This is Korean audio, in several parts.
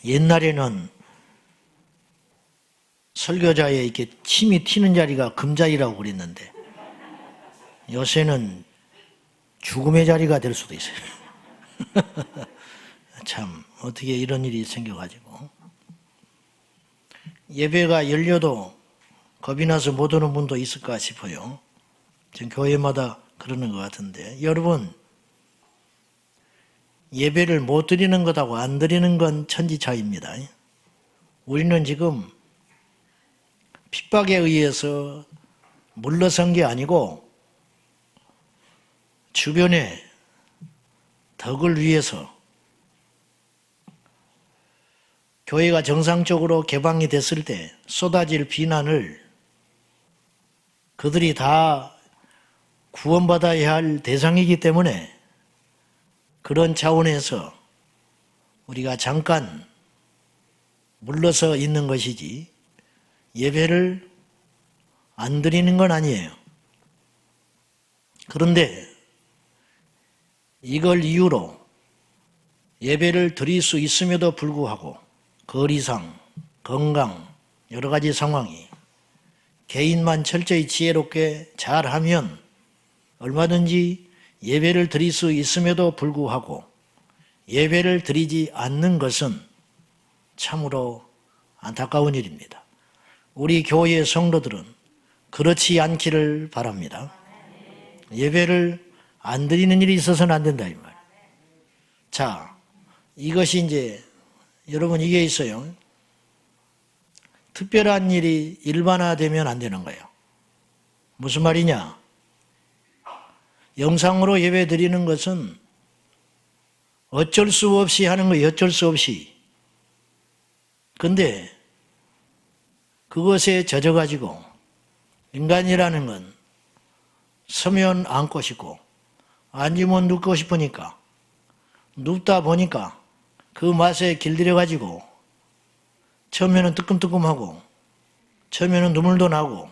옛날에는 설교자에 이렇게 침이 튀는 자리가 금자리라고 그랬는데 요새는 죽음의 자리가 될 수도 있어요. 참 어떻게 이런 일이 생겨가지고 예배가 열려도 겁이 나서 못 오는 분도 있을까 싶어요. 지금 교회마다 그러는 것 같은데 여러분, 예배를 못 드리는 것하고 안 드리는 건 천지차이입니다. 우리는 지금 핍박에 의해서 물러선 게 아니고 주변에 덕을 위해서 교회가 정상적으로 개방이 됐을 때 쏟아질 비난을 그들이 다 구원받아야 할 대상이기 때문에 그런 차원에서 우리가 잠깐 물러서 있는 것이지 예배를 안 드리는 건 아니에요. 그런데 이걸 이유로 예배를 드릴 수 있음에도 불구하고 거리상, 건강, 여러 가지 상황이 개인만 철저히 지혜롭게 잘하면 얼마든지 예배를 드릴 수 있음에도 불구하고 예배를 드리지 않는 것은 참으로 안타까운 일입니다. 우리 교회의 성도들은 그렇지 않기를 바랍니다. 예배를 안 드리는 일이 있어서는 안 된다 이 말. 자, 이것이 이제 여러분 이게 있어요. 특별한 일이 일반화되면 안 되는 거예요. 무슨 말이냐? 영상으로 예배 드리는 것은 어쩔 수 없이 하는 거예요. 어쩔 수 없이. 근데 그것에 젖어가지고 인간이라는 건 서면 앉고 싶고 앉으면 눕고 싶으니까 눕다 보니까 그 맛에 길들여가지고 처음에는 뜨끔뜨끔하고 처음에는 눈물도 나고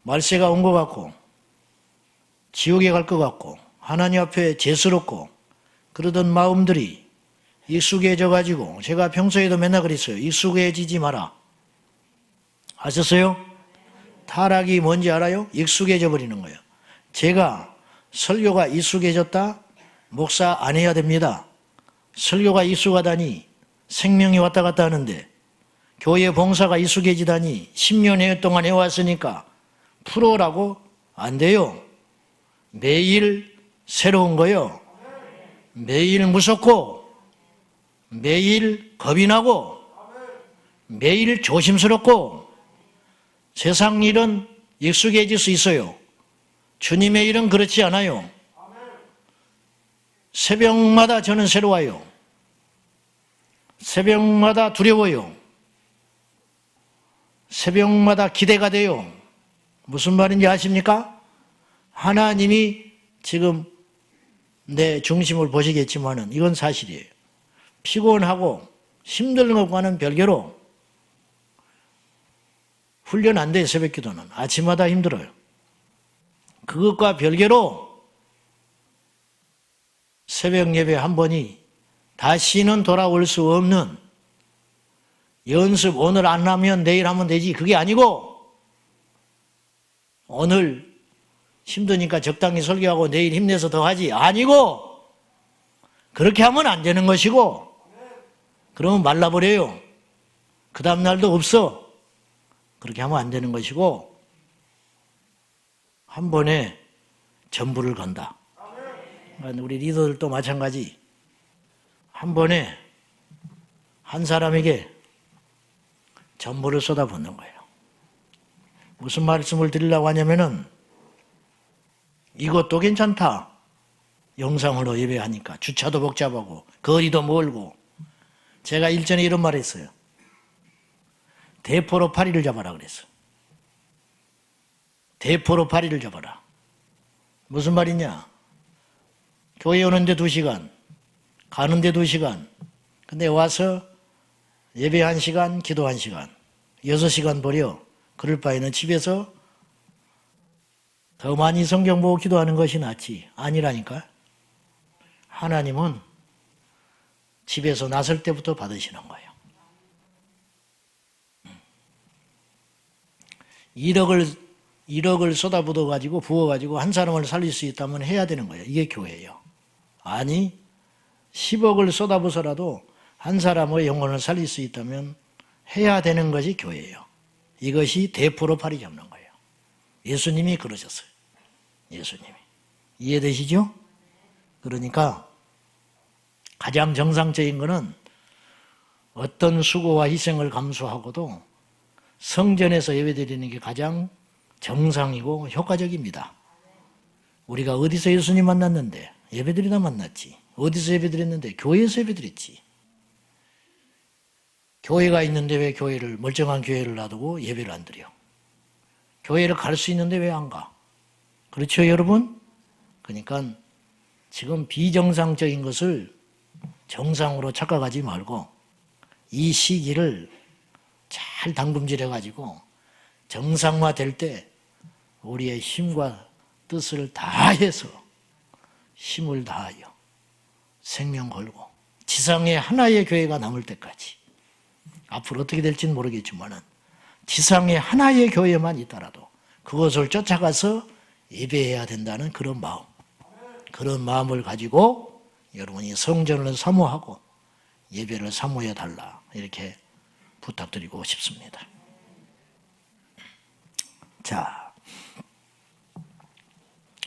말세가 온 것 같고 지옥에 갈 것 같고 하나님 앞에 죄스럽고 그러던 마음들이 익숙해져가지고 제가 평소에도 맨날 그랬어요. 익숙해지지 마라. 아셨어요? 타락이 뭔지 알아요? 익숙해져 버리는 거예요. 제가 설교가 익숙해졌다? 목사 안 해야 됩니다. 설교가 익숙하다니 생명이 왔다 갔다 하는데 교회 봉사가 익숙해지다니 10년 동안 해왔으니까 프로라고 안 돼요. 매일 새로운 거요. 매일 무섭고 매일 겁이 나고 매일 조심스럽고 세상 일은 익숙해질 수 있어요. 주님의 일은 그렇지 않아요. 새벽마다 저는 새로워요. 새벽마다 두려워요. 새벽마다 기대가 돼요. 무슨 말인지 아십니까? 하나님이 지금 내 중심을 보시겠지만은 이건 사실이에요. 피곤하고 힘든 것과는 별개로 훈련 안 돼요. 새벽 기도는. 아침마다 힘들어요. 그것과 별개로 새벽 예배 한 번이 다시는 돌아올 수 없는 연습 오늘 안 하면 내일 하면 되지 그게 아니고 오늘 힘드니까 적당히 설교하고 내일 힘내서 더 하지 아니고 그렇게 하면 안 되는 것이고 그러면 말라버려요. 그 다음 날도 없어. 그렇게 하면 안 되는 것이고 한 번에 전부를 건다. 우리 리더들도 마찬가지. 한 번에 한 사람에게 전부를 쏟아붓는 거예요. 무슨 말씀을 드리려고 하냐면은 이것도 괜찮다. 영상으로 예배하니까 주차도 복잡하고 거리도 멀고 제가 일전에 이런 말 했어요. 대포로 파리를 잡아라 그랬어. 대포로 파리를 잡아라. 무슨 말이냐? 교회 오는데 2시간, 가는데 2시간, 근데 와서 예배 1시간, 기도 1시간, 6시간 버려. 그럴 바에는 집에서 더 많이 성경 보고 기도하는 것이 낫지. 아니라니까. 하나님은 집에서 나설 때부터 받으시는 거예요. 1억을 쏟아부어가지고 부어가지고 한 사람을 살릴 수 있다면 해야 되는 거예요. 이게 교회예요. 아니 10억을 쏟아부어서라도 한 사람의 영혼을 살릴 수 있다면 해야 되는 것이 교회예요. 이것이 대포로 팔이 잡는 거예요. 예수님이 그러셨어요. 예수님이. 이해되시죠? 그러니까 가장 정상적인 것은 어떤 수고와 희생을 감수하고도 성전에서 예배드리는 게 가장 정상이고 효과적입니다. 우리가 어디서 예수님 만났는데? 예배드리다 만났지. 어디서 예배드렸는데? 교회에서 예배드렸지. 교회가 있는데 왜 멀쩡한 교회를 놔두고 예배를 안 드려? 교회를 갈 수 있는데 왜 안 가? 그렇죠, 여러분? 그러니까 지금 비정상적인 것을 정상으로 착각하지 말고 이 시기를 잘 담금질해가지고 정상화될 때 우리의 힘과 뜻을 다해서 힘을 다하여 생명 걸고 지상에 하나의 교회가 남을 때까지 앞으로 어떻게 될지는 모르겠지만 지상에 하나의 교회만 있더라도 그것을 쫓아가서 예배해야 된다는 그런 마음을 가지고 여러분이 성전을 사모하고 예배를 사모해 달라 이렇게 부탁드리고 싶습니다. 자,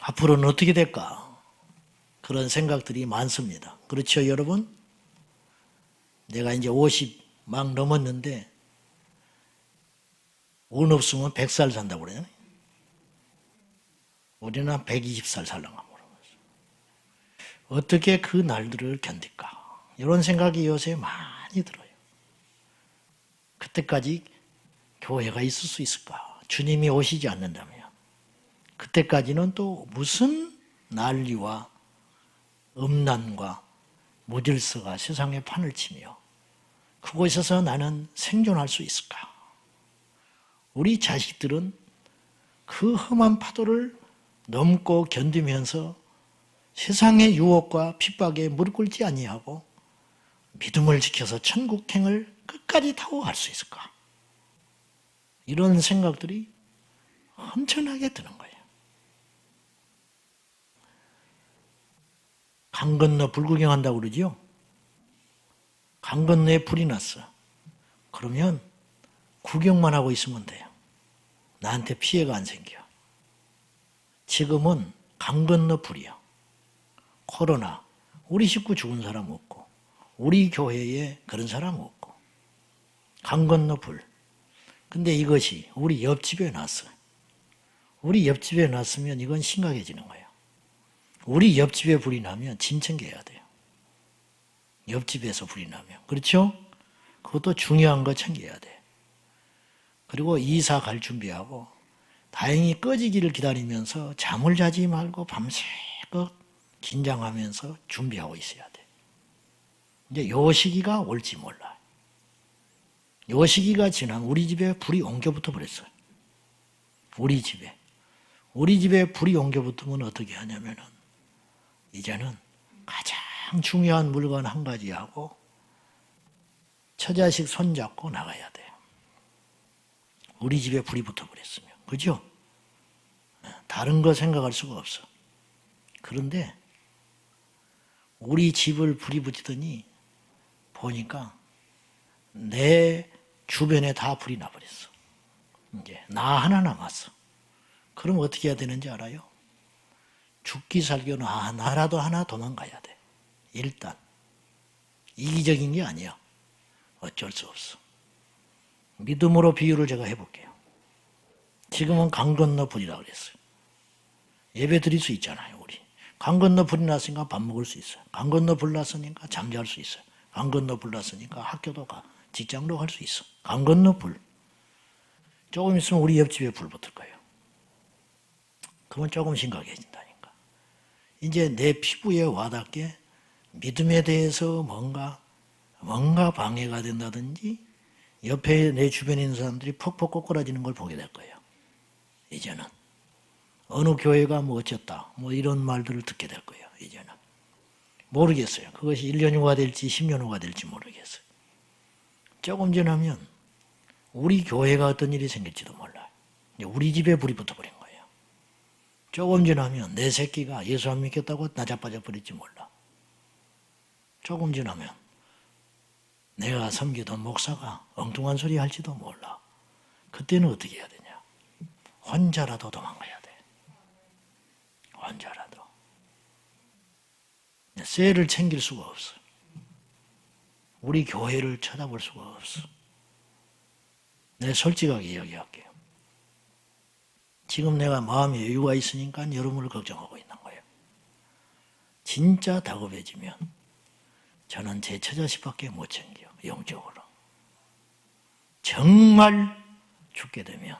앞으로는 어떻게 될까? 그런 생각들이 많습니다. 그렇죠, 여러분? 내가 이제 50 막 넘었는데 운 없으면 100살 산다고 그러잖아요. 우리는 120살 살라고 물어봤어요. 어떻게 그 날들을 견딜까? 이런 생각이 요새 많이 들어요. 그때까지 교회가 있을 수 있을까? 주님이 오시지 않는다면 그때까지는 또 무슨 난리와 음란과 무질서가 세상에 판을 치며 그곳에서 나는 생존할 수 있을까? 우리 자식들은 그 험한 파도를 넘고 견디면서 세상의 유혹과 핍박에 무릎 꿇지 아니하고 믿음을 지켜서 천국행을 끝까지 타고 갈 수 있을까? 이런 생각들이 엄청나게 드는 거예요. 강 건너 불 구경한다고 그러죠? 강 건너에 불이 났어. 그러면 구경만 하고 있으면 돼요. 나한테 피해가 안 생겨. 지금은 강 건너 불이야. 코로나, 우리 식구 죽은 사람 없고 우리 교회에 그런 사람 없고 강 건너 불. 근데 이것이 우리 옆집에 났어요. 우리 옆집에 났으면 이건 심각해지는 거예요. 우리 옆집에 불이 나면 짐 챙겨야 돼요. 옆집에서 불이 나면. 그렇죠? 그것도 중요한 거 챙겨야 돼. 그리고 이사 갈 준비하고 다행히 꺼지기를 기다리면서 잠을 자지 말고 밤새껏 긴장하면서 준비하고 있어야 돼. 이제 요 시기가 올지 몰라. 요 시기가 지나면 우리 집에 불이 옮겨붙어 버렸어요. 우리 집에 불이 옮겨붙으면 어떻게 하냐면은 이제는 가장 중요한 물건 한 가지 하고 처자식 손잡고 나가야 돼요. 우리 집에 불이 붙어버렸으면. 그죠? 다른 거 생각할 수가 없어. 그런데 우리 집을 불이 붙이더니 보니까 내 주변에 다 불이 나버렸어. 이제 나 하나 남았어. 그럼 어떻게 해야 되는지 알아요? 죽기 살기는 나라도 하나 도망가야 돼. 일단 이기적인 게 아니야. 어쩔 수 없어. 믿음으로 비유를 제가 해볼게요. 지금은 강 건너 불이라고 그랬어요. 예배 드릴 수 있잖아요, 우리. 강 건너 불이 났으니까 밥 먹을 수 있어요. 강 건너 불 났으니까 잠잘 수 있어요. 강 건너 불 났으니까 학교도 가, 직장도 갈 수 있어. 강 건너 불. 조금 있으면 우리 옆집에 불 붙을 거예요. 그건 조금 심각해진다니까. 이제 내 피부에 와닿게 믿음에 대해서 뭔가 방해가 된다든지 옆에 내 주변에 있는 사람들이 퍽퍽 꼬꾸라지는 걸 보게 될 거예요. 이제는 어느 교회가 뭐 어쨌다 뭐 이런 말들을 듣게 될 거예요. 이제는 모르겠어요. 그것이 1년 후가 될지 10년 후가 될지 모르겠어요. 조금 지나면 우리 교회가 어떤 일이 생길지도 몰라요. 우리 집에 불이 붙어버린 거예요. 조금 지나면 내 새끼가 예수 안 믿겠다고 나자빠져 버릴지 몰라. 조금 지나면 내가 섬기던 목사가 엉뚱한 소리 할지도 몰라. 그때는 어떻게 해야 되냐? 혼자라도 도망가야 돼. 혼자라도. 쇠를 챙길 수가 없어. 우리 교회를 쳐다볼 수가 없어. 내가 솔직하게 이야기할게요. 지금 내가 마음에 여유가 있으니까 여러분을 걱정하고 있는 거예요. 진짜 다급해지면 저는 제 처자식밖에 못 챙겨, 영적으로. 정말 죽게 되면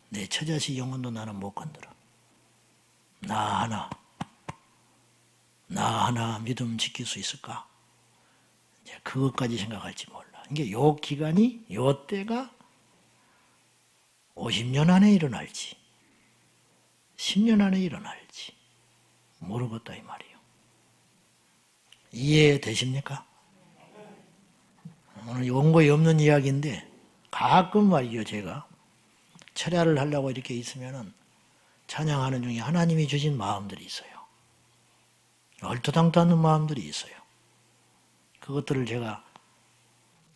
내 처자식 영혼도 나는 못 건드려. 나 하나 믿음 지킬 수 있을까? 이제 그것까지 생각할지 몰라. 이게 요 기간이, 요 때가 50년 안에 일어날지 10년 안에 일어날지 모르겠다 이 말이에요. 이해되십니까? 오늘 원고에 없는 이야기인데 가끔 말이죠. 제가 철야를 하려고 이렇게 있으면은 찬양하는 중에 하나님이 주신 마음들이 있어요. 얼토당토 않는 마음들이 있어요. 그것들을 제가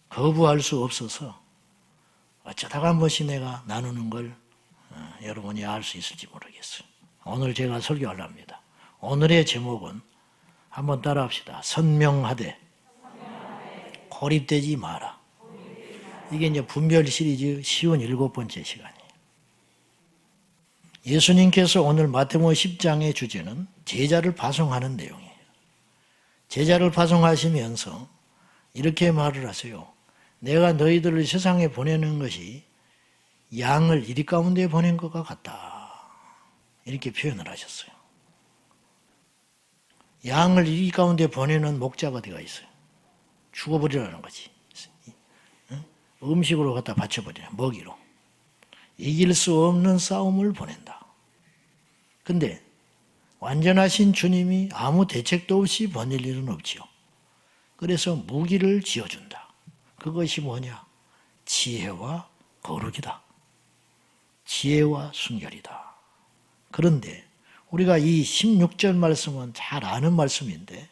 거부할 수 없어서 어쩌다가 한 번씩 내가 나누는 걸 여러분이 알 수 있을지 모르겠어요. 오늘 제가 설교하려 합니다. 오늘의 제목은 한번 따라합시다. 선명하되 고립되지 마라. 이게 이제 분별 시리즈 쉬운 7번째 시간이에요. 예수님께서 오늘 마태복음 10장의 주제는 제자를 파송하는 내용이에요. 제자를 파송하시면서 이렇게 말을 하세요. 내가 너희들을 세상에 보내는 것이 양을 이리 가운데 보낸 것과 같다. 이렇게 표현을 하셨어요. 양을 이리 가운데 보내는 목자가 어디가 있어요? 죽어버리라는 거지. 음식으로 갖다 바쳐버리는, 먹이로. 이길 수 없는 싸움을 보낸다. 근데 완전하신 주님이 아무 대책도 없이 보낼 일은 없지요. 그래서 무기를 지어준다. 그것이 뭐냐? 지혜와 거룩이다. 지혜와 순결이다. 그런데 우리가 이 16절 말씀은 잘 아는 말씀인데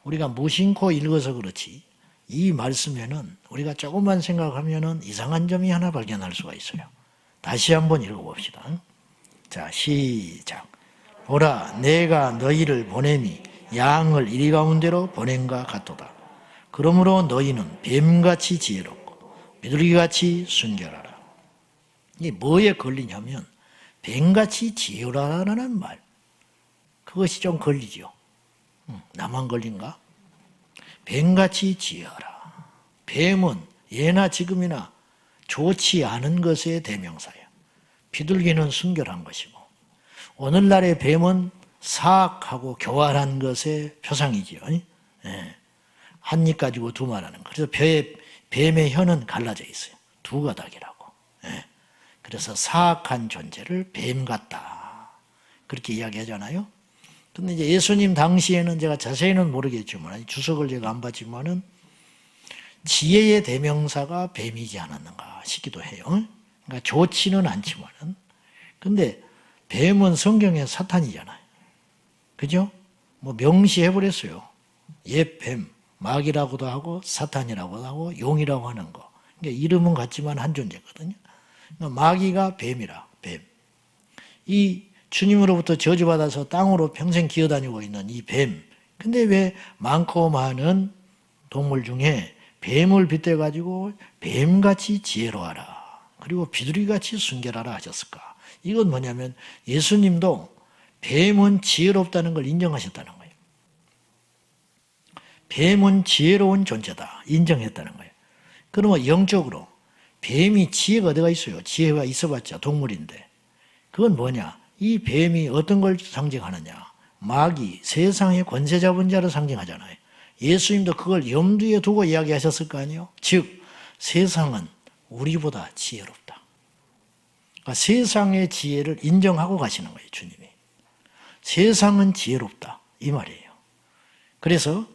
우리가 무심코 읽어서 그렇지 이 말씀에는 우리가 조금만 생각하면 이상한 점이 하나 발견할 수가 있어요. 다시 한번 읽어봅시다. 자, 시작. 보라, 내가 너희를 보내니 양을 이리 가운데로 보낸과 같도다. 그러므로 너희는 뱀같이 지혜롭고 비둘기같이 순결하라. 이게 뭐에 걸리냐면 뱀같이 지혜로라는 말. 그것이 좀 걸리죠. 나만 걸린가? 뱀같이 지혜하라. 뱀은 예나 지금이나 좋지 않은 것의 대명사예요. 비둘기는 순결한 것이고 오늘날의 뱀은 사악하고 교활한 것의 표상이지요. 예. 한 입 가지고 두 말하는 거. 그래서 뱀의 혀는 갈라져 있어요. 두 가닥이라고. 예. 그래서 사악한 존재를 뱀 같다. 그렇게 이야기하잖아요. 근데 이제 예수님 당시에는 제가 자세히는 모르겠지만 주석을 제가 안 봤지만은 지혜의 대명사가 뱀이지 않았는가 싶기도 해요. 그러니까 좋지는 않지만은. 근데 뱀은 성경의 사탄이잖아요. 그죠? 뭐 명시해버렸어요. 옛 뱀, 마귀라고도 하고 사탄이라고도 하고 용이라고 하는 거. 그러니까 이름은 같지만 한 존재거든요. 그러니까 마귀가 뱀이라, 뱀. 이 주님으로부터 저주받아서 땅으로 평생 기어다니고 있는 이 뱀. 근데 왜 많고 많은 동물 중에 뱀을 빗대가지고 뱀같이 지혜로워하라. 그리고 비둘기같이 순결하라 하셨을까? 이건 뭐냐면 예수님도 뱀은 지혜롭다는 걸 인정하셨다는 거예요. 뱀은 지혜로운 존재다. 인정했다는 거예요. 그러면 영적으로 뱀이 지혜가 어디가 있어요? 지혜가 있어봤자 동물인데. 그건 뭐냐? 이 뱀이 어떤 걸 상징하느냐? 마귀, 세상의 권세 잡은 자를 상징하잖아요. 예수님도 그걸 염두에 두고 이야기하셨을 거 아니에요? 즉, 세상은 우리보다 지혜롭다. 그러니까 세상의 지혜를 인정하고 가시는 거예요, 주님이. 세상은 지혜롭다. 이 말이에요. 그래서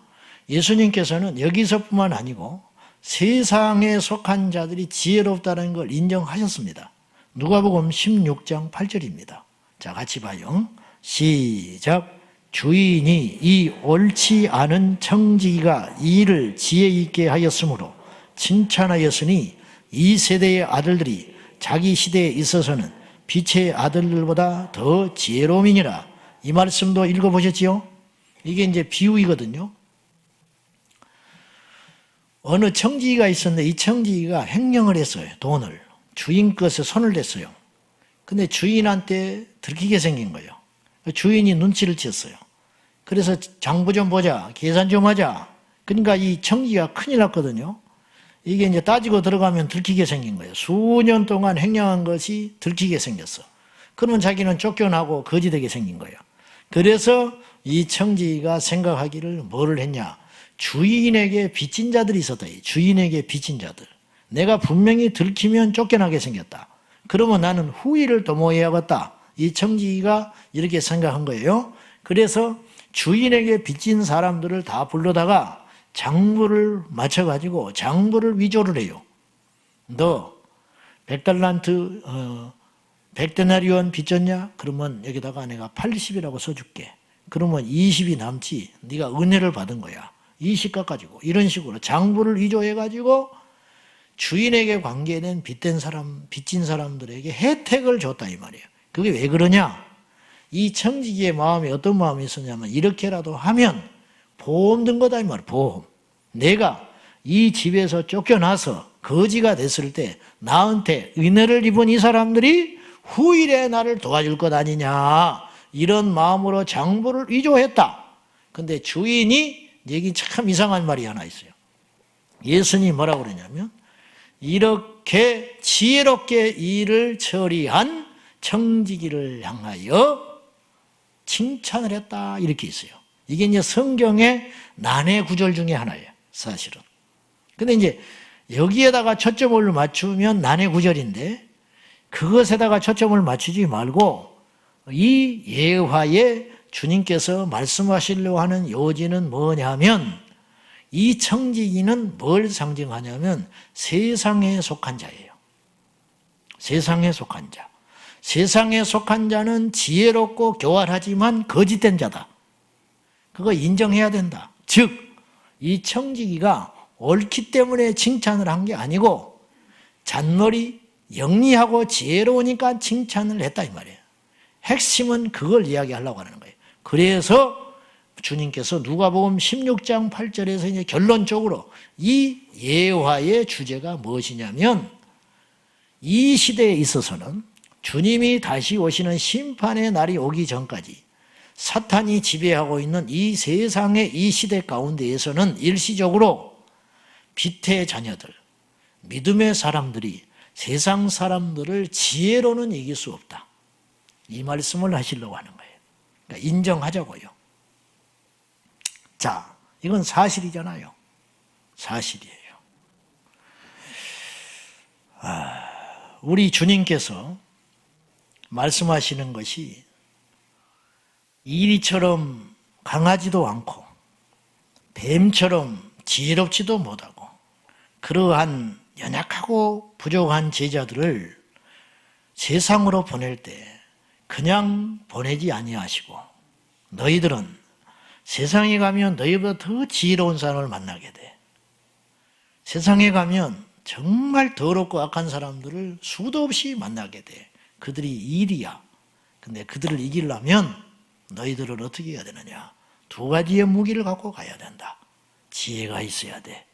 예수님께서는 여기서뿐만 아니고 세상에 속한 자들이 지혜롭다는 걸 인정하셨습니다. 누가복음 16장 8절입니다. 자, 같이 봐요. 시작. 주인이 이 옳지 않은 청지기가 이 일을 지혜 있게 하였으므로 칭찬하였으니 이 세대의 아들들이 자기 시대에 있어서는 빛의 아들들보다 더 지혜로움이니라. 이 말씀도 읽어보셨지요? 이게 이제 비유이거든요. 어느 청지기가 있었는데 이 청지기가 횡령을 했어요. 돈을. 주인 것에 손을 댔어요. 근데 주인한테 들키게 생긴 거예요. 주인이 눈치를 챘어요. 그래서 장부 좀 보자, 계산 좀 하자. 그러니까 이 청지기가 큰일 났거든요. 이게 이제 따지고 들어가면 들키게 생긴 거예요. 수년 동안 횡령한 것이 들키게 생겼어. 그러면 자기는 쫓겨나고 거지되게 생긴 거예요. 그래서 이 청지기가 생각하기를 뭐를 했냐. 주인에게 빚진 자들이 있었다. 주인에게 빚진 자들. 내가 분명히 들키면 쫓겨나게 생겼다. 그러면 나는 후일을 도모해야겠다. 이 청지기가 이렇게 생각한 거예요. 그래서 주인에게 빚진 사람들을 다 불러다가 장부를 맞춰가지고 장부를 위조를 해요. 너 100달란트 100데나리온 빚졌냐? 그러면 여기다가 내가 80이라고 써줄게. 그러면 20이 남지. 네가 은혜를 받은 거야. 20 깎아주고 이런 식으로 장부를 위조해가지고 주인에게 관계된 빚진 사람들에게 혜택을 줬다 이 말이에요. 그게 왜 그러냐? 이 청지기의 마음에 어떤 마음이 있었냐면 이렇게라도 하면 보험 든 거다 이 말이에요. 보험. 내가 이 집에서 쫓겨나서 거지가 됐을 때 나한테 은혜를 입은 이 사람들이 후일에 나를 도와줄 것 아니냐. 이런 마음으로 장부를 위조했다. 근데 주인이 얘기 참 이상한 말이 하나 있어요. 예수님이 뭐라고 그러냐면 이렇게 지혜롭게 일을 처리한 청지기를 향하여 칭찬을 했다 이렇게 있어요. 이게 이제 성경의 난해 구절 중에 하나예요. 사실은. 근데 이제 여기에다가 초점을 맞추면 난해 구절인데 그것에다가 초점을 맞추지 말고 이 예화에 주님께서 말씀하시려고 하는 요지는 뭐냐면 이 청지기는 뭘 상징하냐면 세상에 속한 자예요. 세상에 속한 자. 세상에 속한 자는 지혜롭고 교활하지만 거짓된 자다. 그거 인정해야 된다. 즉, 이 청지기가 옳기 때문에 칭찬을 한 게 아니고 잔머리, 영리하고 지혜로우니까 칭찬을 했다 이 말이에요. 핵심은 그걸 이야기하려고 하는 거예요. 그래서 주님께서 누가복음 16장 8절에서 이제 결론적으로 이 예화의 주제가 무엇이냐면 이 시대에 있어서는 주님이 다시 오시는 심판의 날이 오기 전까지 사탄이 지배하고 있는 이 세상의 이 시대 가운데에서는 일시적으로 빛의 자녀들, 믿음의 사람들이 세상 사람들을 지혜로는 이길 수 없다. 이 말씀을 하시려고 하는 거예요. 그러니까 인정하자고요. 자, 이건 사실이잖아요. 사실이에요. 우리 주님께서 말씀하시는 것이 이리처럼 강하지도 않고 뱀처럼 지혜롭지도 못하고 그러한 연약하고 부족한 제자들을 세상으로 보낼 때 그냥 보내지 아니하시고 너희들은 세상에 가면 너희보다 더 지혜로운 사람을 만나게 돼. 세상에 가면 정말 더럽고 악한 사람들을 수도 없이 만나게 돼. 그들이 일이야. 근데 그들을 이기려면 너희들은 어떻게 해야 되느냐? 두 가지의 무기를 갖고 가야 된다. 지혜가 있어야 돼.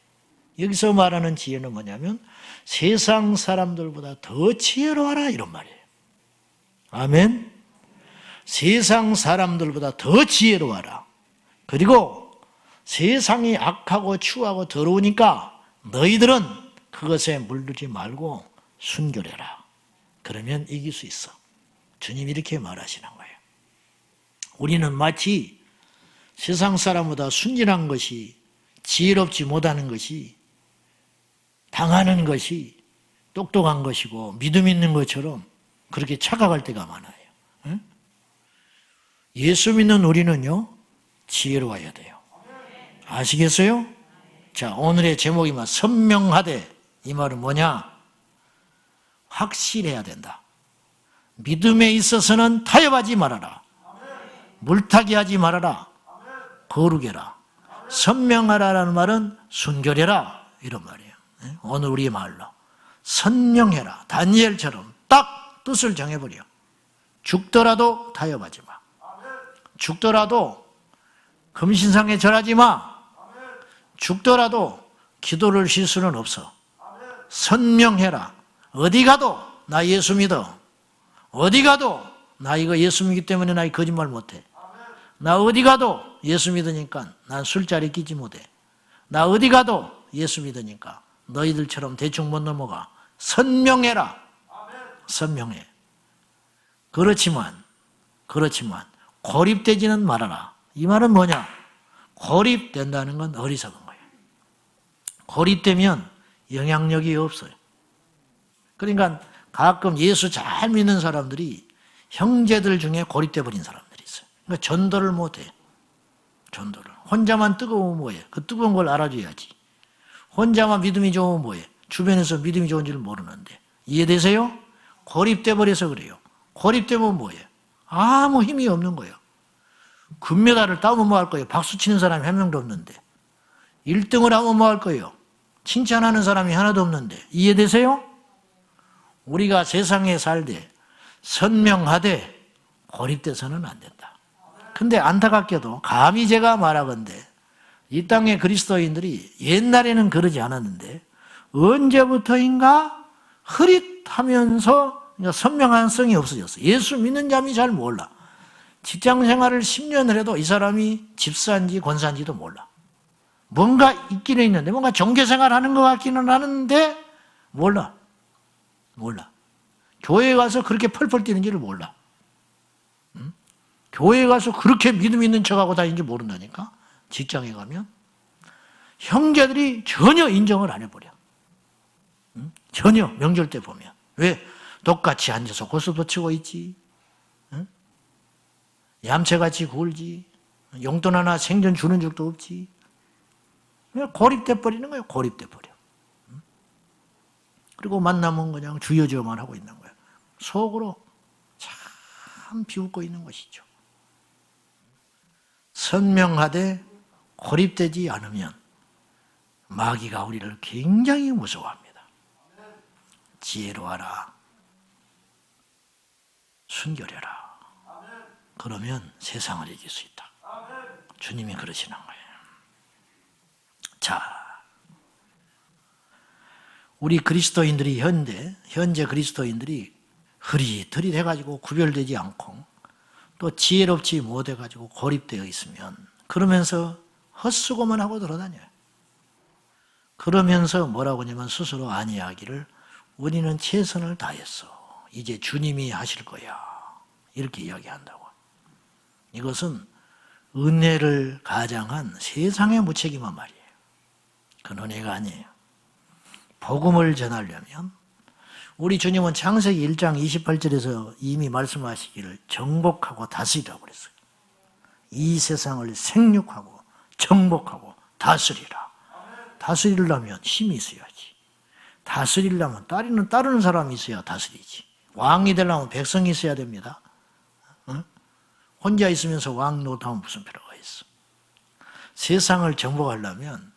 여기서 말하는 지혜는 뭐냐면 세상 사람들보다 더 지혜로워라 이런 말이에요. 아멘. 세상 사람들보다 더 지혜로워라. 그리고 세상이 악하고 추하고 더러우니까 너희들은 그것에 물들지 말고 순결해라. 그러면 이길 수 있어. 주님이 이렇게 말하시는 거예요. 우리는 마치 세상 사람보다 순진한 것이 지혜롭지 못하는 것이 당하는 것이 똑똑한 것이고 믿음 있는 것처럼 그렇게 착각할 때가 많아요. 응? 예수 믿는 우리는요 지혜로워야 돼요. 아시겠어요? 자, 오늘의 제목이 선명하되, 이 말은 뭐냐? 확실해야 된다. 믿음에 있어서는 타협하지 말아라. 물타기 하지 말아라. 거룩해라. 선명하라라는 말은 순결해라, 이런 말이에요. 오늘 우리의 말로 선명해라. 다니엘처럼 딱 뜻을 정해버려. 죽더라도 타협하지 마. 죽더라도 금신상에 절하지 마. 죽더라도 기도를 쉴 수는 없어. 선명해라. 어디 가도 나 예수 믿어. 어디 가도 나 이거 예수 믿기 때문에 나 거짓말 못해. 나 어디 가도 예수 믿으니까 난 술자리 끼지 못해. 나 어디 가도 예수 믿으니까 너희들처럼 대충 못 넘어가. 선명해라. 선명해. 그렇지만 고립되지는 말아라. 이 말은 뭐냐? 고립된다는 건 어리석은 거예요. 고립되면 영향력이 없어요. 그러니까 가끔 예수 잘 믿는 사람들이 형제들 중에 고립돼 버린 사람들이 있어요. 그러니까 전도를 못해. 전도를. 혼자만 뜨거우면 뭐해? 그 뜨거운 걸 알아줘야지. 혼자만 믿음이 좋으면 뭐해? 주변에서 믿음이 좋은 줄 모르는데. 이해되세요? 고립돼 버려서 그래요. 고립되면 뭐해? 아무 힘이 없는 거예요. 금메달을 따면 뭐 할 거예요? 박수 치는 사람이 한 명도 없는데. 1등을 하면 뭐 할 거예요? 칭찬하는 사람이 하나도 없는데. 이해되세요? 우리가 세상에 살되 선명하되 고립돼서는 안 된다. 근데 안타깝게도 감히 제가 말하건대 이 땅의 그리스도인들이 옛날에는 그러지 않았는데 언제부터인가 흐릿하면서 선명한 성이 없어졌어. 예수 믿는 자이 잘 몰라. 직장 생활을 10년을 해도 이 사람이 집사인지 권사인지도 몰라. 뭔가 있기는 있는데 뭔가 종교 생활하는 것 같기는 하는데 몰라. 교회에 가서 그렇게 펄펄 뛰는지를 몰라. 응? 교회에 가서 그렇게 믿음 있는 척하고 다니는지 모른다니까. 직장에 가면 형제들이 전혀 인정을 안 해버려. 응? 전혀. 명절 때 보면. 왜? 똑같이 앉아서 고스톱 치고 있지. 응? 얌체같이 굴지. 용돈 하나 생전 주는 적도 없지. 그냥 고립돼 버리는 거예요. 고립돼 버려. 응? 그리고 만나면 그냥 주여주여만 하고 있는 거예요. 속으로 참 비웃고 있는 것이죠. 선명하되 고립되지 않으면 마귀가 우리를 굉장히 무서워합니다. 지혜로워라. 순결해라. 그러면 세상을 이길 수 있다. 주님이 그러시는 거예요. 자, 우리 그리스도인들이 현재 그리스도인들이 흐릿흐릿해가지고 구별되지 않고 또 지혜롭지 못해가지고 고립되어 있으면 그러면서 헛수고만 하고 돌아다녀요. 그러면서 뭐라고 하냐면 스스로 아니하기를 우리는 최선을 다했어. 이제 주님이 하실 거야. 이렇게 이야기한다고. 이것은 은혜를 가장한 세상의 무책임한 말이에요. 그건 은혜가 아니에요. 복음을 전하려면 우리 주님은 창세기 1장 28절에서 이미 말씀하시기를 정복하고 다스리라고 그랬어요. 이 세상을 생육하고 정복하고 다스리라. 다스리려면 힘이 있어야지. 다스리려면 따르는 사람이 있어야 다스리지. 왕이 되려면 백성이 있어야 됩니다. 응? 혼자 있으면서 왕 노릇하면 무슨 필요가 있어. 세상을 정복하려면,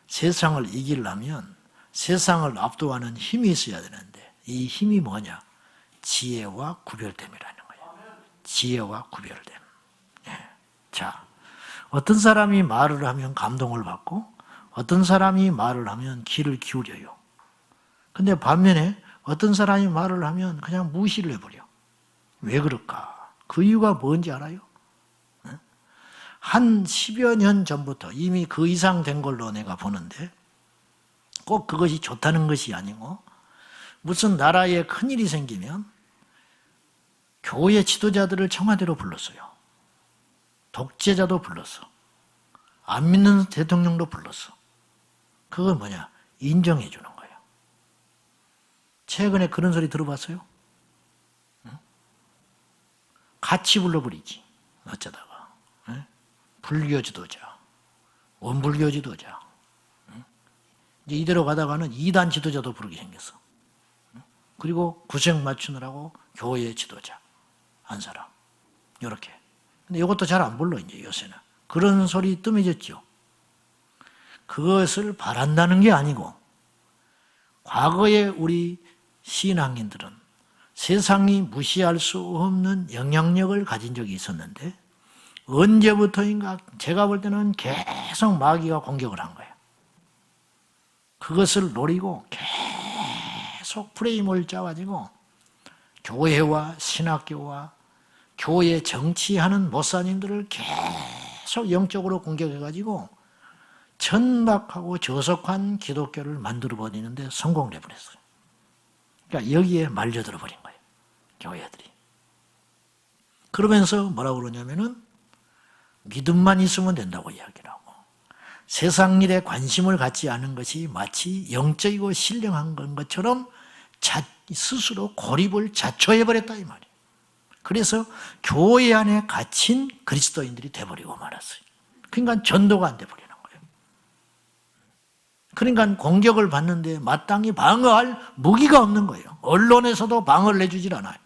세상을 이기려면 세상을 압도하는 힘이 있어야 되는데 이 힘이 뭐냐? 지혜와 구별됨이라는 거예요. 지혜와 구별됨. 예. 자, 어떤 사람이 말을 하면 감동을 받고 어떤 사람이 말을 하면 귀를 기울여요. 근데 반면에 어떤 사람이 말을 하면 그냥 무시를 해버려. 왜 그럴까? 그 이유가 뭔지 알아요? 한 10여 년 전부터 이미 그 이상 된 걸로 내가 보는데 꼭 그것이 좋다는 것이 아니고 무슨 나라에 큰일이 생기면 교회 지도자들을 청와대로 불렀어요. 독재자도 불렀어. 안 믿는 대통령도 불렀어. 그건 뭐냐? 인정해 주는 거예요. 최근에 그런 소리 들어봤어요? 응? 같이 불러버리지. 어쩌다가. 응? 불교 지도자, 원불교 지도자. 이제 이대로 가다가는 이단 지도자도 부르게 생겼어. 그리고 구색 맞추느라고 교회 지도자 한 사람. 요렇게. 근데 이것도 잘 안 불러 이제 요새는. 그런 소리 뜸해졌죠. 그것을 바란다는 게 아니고 과거에 우리 신앙인들은 세상이 무시할 수 없는 영향력을 가진 적이 있었는데 언제부터인가 제가 볼 때는 계속 마귀가 공격을 한 거예요. 그것을 노리고 계속 프레임을 짜가지고 교회와 신학교와 교회 정치하는 목사님들을 계속 영적으로 공격해가지고 천박하고 저속한 기독교를 만들어버리는데 성공을 해버렸어요. 그러니까 여기에 말려들어 버린 거예요. 교회들이. 그러면서 뭐라고 그러냐면은 믿음만 있으면 된다고 이야기를 하고 세상 일에 관심을 갖지 않은 것이 마치 영적이고 신령한 것처럼 스스로 고립을 자초해버렸다 이 말이에요. 그래서 교회 안에 갇힌 그리스도인들이 돼버리고 말았어요. 그러니까 전도가 안 돼버리는 거예요. 그러니까 공격을 받는데 마땅히 방어할 무기가 없는 거예요. 언론에서도 방어를 해주질 않아요.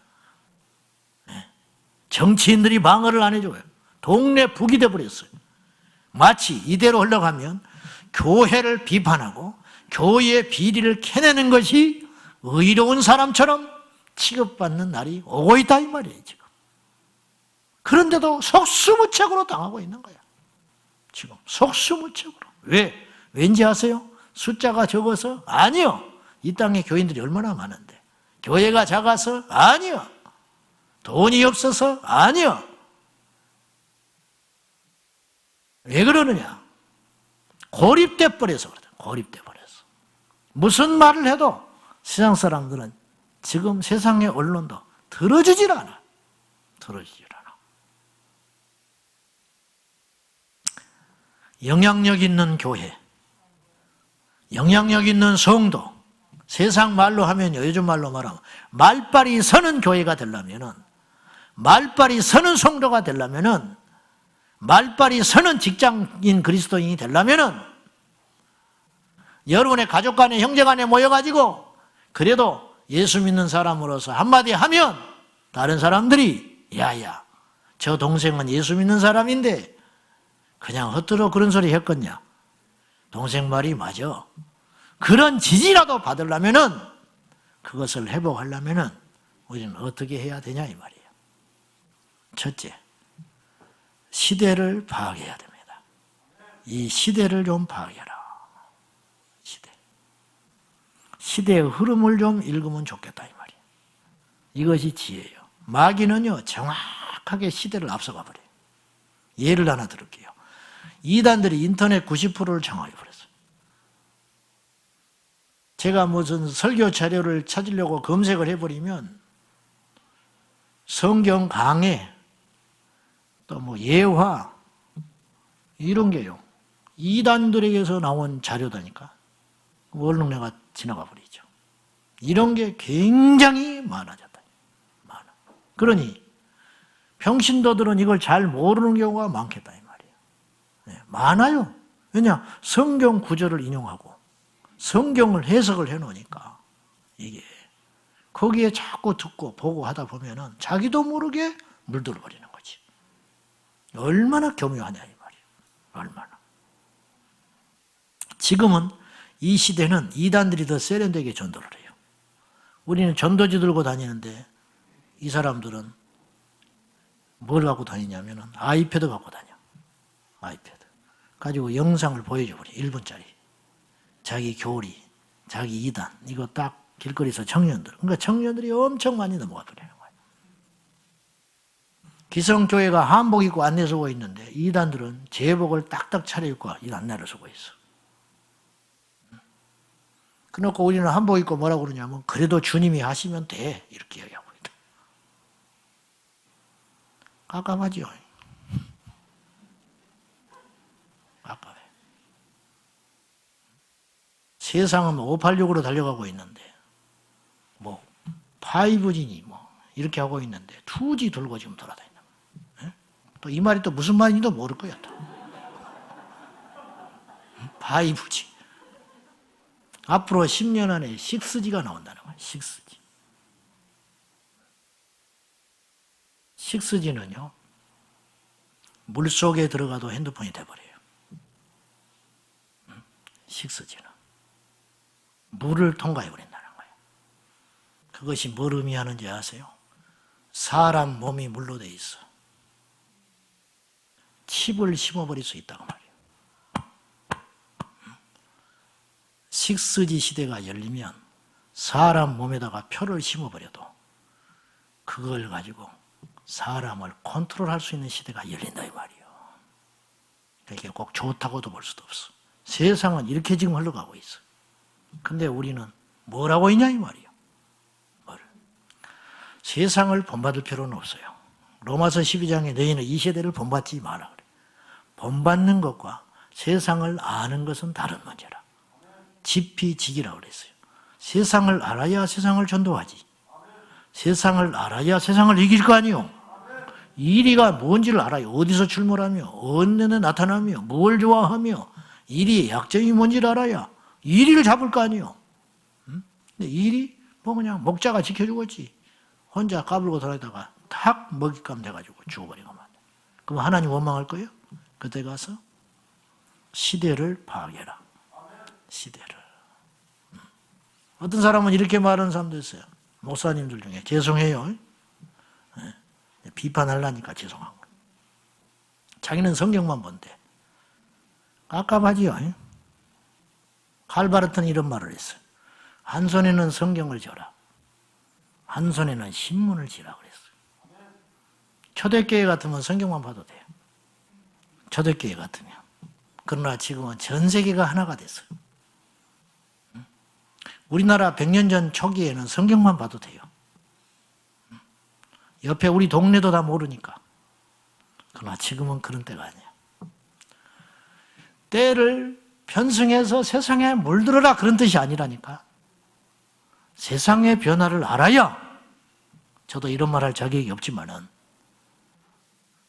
정치인들이 방어를 안 해줘요. 동네 북이 돼버렸어요. 마치 이대로 흘러가면 교회를 비판하고 교회의 비리를 캐내는 것이 의로운 사람처럼 취급받는 날이 오고 있다 이 말이에요 지금. 그런데도 속수무책으로 당하고 있는 거야 지금. 속수무책으로. 왜? 왠지 아세요? 숫자가 적어서? 아니요. 이 땅에 교인들이 얼마나 많은데. 교회가 작아서? 아니요. 돈이 없어서? 아니요. 왜 그러느냐? 고립돼 버려서 그래. 고립돼 버려서. 무슨 말을 해도 세상 사람들은 지금 세상의 언론도 들어주질 않아. 들어주질 않아. 영향력 있는 교회, 영향력 있는 성도, 세상 말로 하면요, 요즘 말로 말하면 말빨이 서는 교회가 되려면은, 말빨이 서는 성도가 되려면은, 말빨이 서는 직장인 그리스도인이 되려면은, 여러분의 가족 간에 형제 간에 모여가지고 그래도 예수 믿는 사람으로서 한마디 하면 다른 사람들이 야야 저 동생은 예수 믿는 사람인데 그냥 헛들어 그런 소리 했겠냐. 동생 말이 맞아. 그런 지지라도 받으려면은 그것을 회복하려면은 우리는 어떻게 해야 되냐 이 말이에요. 첫째, 시대를 파악해야 됩니다. 이 시대를 좀 파악해라. 시대의 흐름을 좀 읽으면 좋겠다 이 말이에요. 이것이 지혜예요. 마귀는요 정확하게 시대를 앞서가 버려요. 예를 하나 들을게요. 이단들이 인터넷 90%를 장악해버렸어요. 제가 무슨 설교 자료를 찾으려고 검색을 해버리면 성경 강해, 또 뭐 예화 이런 게요 이단들에게서 나온 자료다니까. 얼른 내가 지나가 버리죠. 이런 게 굉장히 많아졌다. 많아. 그러니 평신도들은 이걸 잘 모르는 경우가 많겠다 이 말이에요. 네, 많아요. 왜냐? 성경 구절을 인용하고 성경을 해석을 해놓으니까 이게 거기에 자꾸 듣고 보고 하다 보면은 자기도 모르게 물들어 버리는 거지. 얼마나 교묘하냐 이 말이에요. 얼마나. 지금은 이 시대는 이단들이 더 세련되게 전도를 해요. 우리는 전도지 들고 다니는데 이 사람들은 뭘 갖고 다니냐면 아이패드 갖고 다녀. 아이패드. 가지고 영상을 보여줘 버려. 1분짜리. 자기 교리, 자기 이단 이거 딱 길거리에서 청년들. 그러니까 청년들이 엄청 많이 넘어가 버리는 거예요. 기성교회가 한복 입고 안내 서고 있는데 이단들은 제복을 딱딱 차려입고 이 안내를 서고 있어. 그래놓고 우리는 한복 입고 뭐라고 그러냐면 그래도 주님이 하시면 돼 이렇게 얘기하고 있다. 깝깝하죠. 깝깝해. 세상은 586으로 달려가고 있는데 뭐 5G니 뭐 이렇게 하고 있는데 2G 들고 지금 돌아다닌다. 또 이 말이 또 무슨 말인지도 모를 거야. 또. 5G. 앞으로 10년 안에 6G가 나온다는 거예요. 6G. 6G는요, 물속에 들어가도 핸드폰이 돼버려요. 6G는. 물을 통과해버린다는 거예요. 그것이 뭘 의미하는지 아세요? 사람 몸이 물로 돼 있어. 칩을 심어버릴 수 있다고 말이에요. 6G 시대가 열리면 사람 몸에다가 표를 심어버려도 그걸 가지고 사람을 컨트롤할 수 있는 시대가 열린다 이 말이에요. 이게 꼭 좋다고도 볼 수도 없어. 세상은 이렇게 지금 흘러가고 있어. 근데 우리는 뭘 하고 있냐 이 말이에요. 뭘. 세상을 본받을 필요는 없어요. 로마서 12장에 너희는 이 세대를 본받지 마라 그래. 본받는 것과 세상을 아는 것은 다른 문제라. 지피지기라고 그랬어요. 세상을 알아야 세상을 전도하지. 세상을 알아야 세상을 이길 거 아니요. 이리가 뭔지를 알아요. 어디서 출몰하며 어느 데 나타나며 뭘 좋아하며 이리의 약점이 뭔지를 알아야 이리를 잡을 거 아니요. 근데 이리 뭐 그냥 목자가 지켜주겠지. 혼자 까불고 돌아다가 탁 먹잇감 돼가지고 죽어버리고만. 그럼 하나님 원망할 거예요? 그때 가서 시대를 파악해라. 시대를. 어떤 사람은 이렇게 말하는 사람도 있어요. 목사님들 중에 죄송해요. 비판하려니까 죄송한 거예요. 자기는 성경만 본대. 깝깝하지요. 칼바르트는 이런 말을 했어요. 한 손에는 성경을 쥐라. 한 손에는 신문을 쥐라 그랬어요. 초대교회 같으면 성경만 봐도 돼요. 초대교회 같으면. 그러나 지금은 전 세계가 하나가 됐어요. 우리나라 100년 전 초기에는 성경만 봐도 돼요. 옆에 우리 동네도 다 모르니까. 그러나 지금은 그런 때가 아니야. 때를 편승해서 세상에 물들어라 그런 뜻이 아니라니까. 세상의 변화를 알아야, 저도 이런 말 할 자격이 없지만은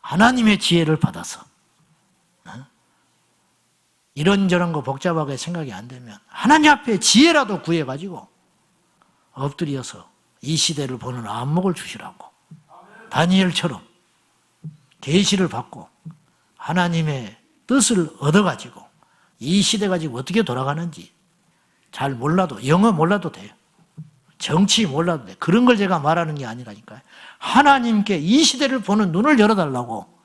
하나님의 지혜를 받아서 이런저런 거 복잡하게 생각이 안 되면 하나님 앞에 지혜라도 구해가지고 엎드려서 이 시대를 보는 안목을 주시라고. 다니엘처럼 계시를 받고 하나님의 뜻을 얻어가지고 이 시대가 지금 어떻게 돌아가는지 잘 몰라도, 영어 몰라도 돼요. 정치 몰라도 돼. 그런 걸 제가 말하는 게 아니라니까요. 하나님께 이 시대를 보는 눈을 열어달라고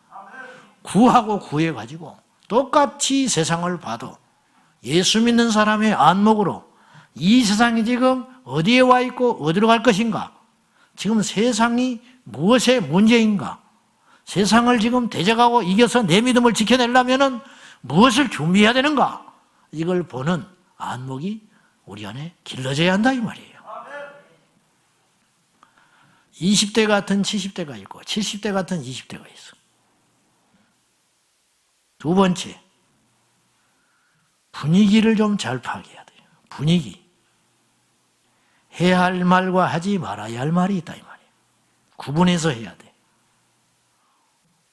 구하고 구해가지고 똑같이 세상을 봐도 예수 믿는 사람의 안목으로 이 세상이 지금 어디에 와 있고 어디로 갈 것인가? 지금 세상이 무엇의 문제인가? 세상을 지금 대적하고 이겨서 내 믿음을 지켜내려면 무엇을 준비해야 되는가? 이걸 보는 안목이 우리 안에 길러져야 한다 이 말이에요. 20대 같은 70대가 있고 70대 같은 20대가 있어. 두 번째, 분위기를 좀 잘 파악해야 돼요. 분위기. 해야 할 말과 하지 말아야 할 말이 있다 이 말이에요. 구분해서 해야 돼.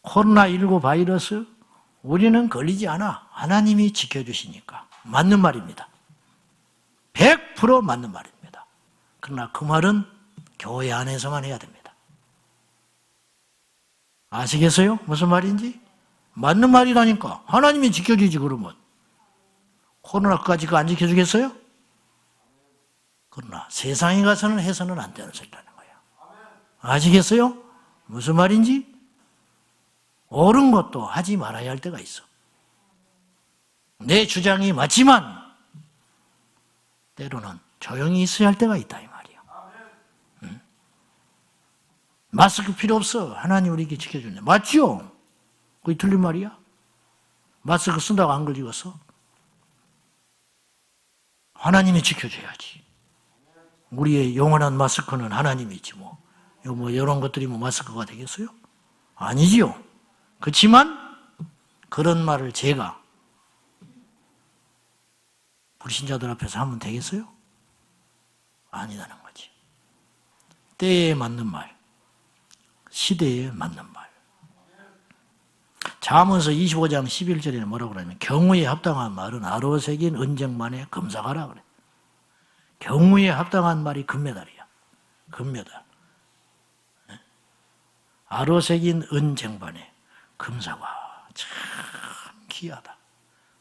코로나19 바이러스 우리는 걸리지 않아. 하나님이 지켜주시니까. 맞는 말입니다. 100% 맞는 말입니다. 그러나 그 말은 교회 안에서만 해야 됩니다. 아시겠어요? 무슨 말인지? 맞는 말이라니까. 하나님이 지켜주지 그러면. 코로나까지 그거 안 지켜주겠어요? 그러나 세상에 가서는 해서는 안 되는 소리라는 거예요. 아시겠어요? 무슨 말인지? 옳은 것도 하지 말아야 할 때가 있어. 내 주장이 맞지만 때로는 조용히 있어야 할 때가 있다 이 말이에요. 응? 마스크 필요 없어. 하나님 우리에게 지켜주네. 맞죠? 그게 틀린 말이야? 마스크 쓴다고 안 걸리겠어? 하나님이 지켜줘야지. 우리의 영원한 마스크는 하나님이지 뭐. 이런 것들이 뭐 마스크가 되겠어요? 아니지요. 그렇지만 그런 말을 제가 불신자들 앞에서 하면 되겠어요? 아니라는 거지. 때에 맞는 말, 시대에 맞는 말. 잠언서 25장 11절에는 뭐라고 그러냐면 경우에 합당한 말은 아로 새긴 은쟁반에 금사가라 그래. 경우에 합당한 말이 금메달이야. 금메달. 아로 새긴 은쟁반에 금사과. 참 귀하다.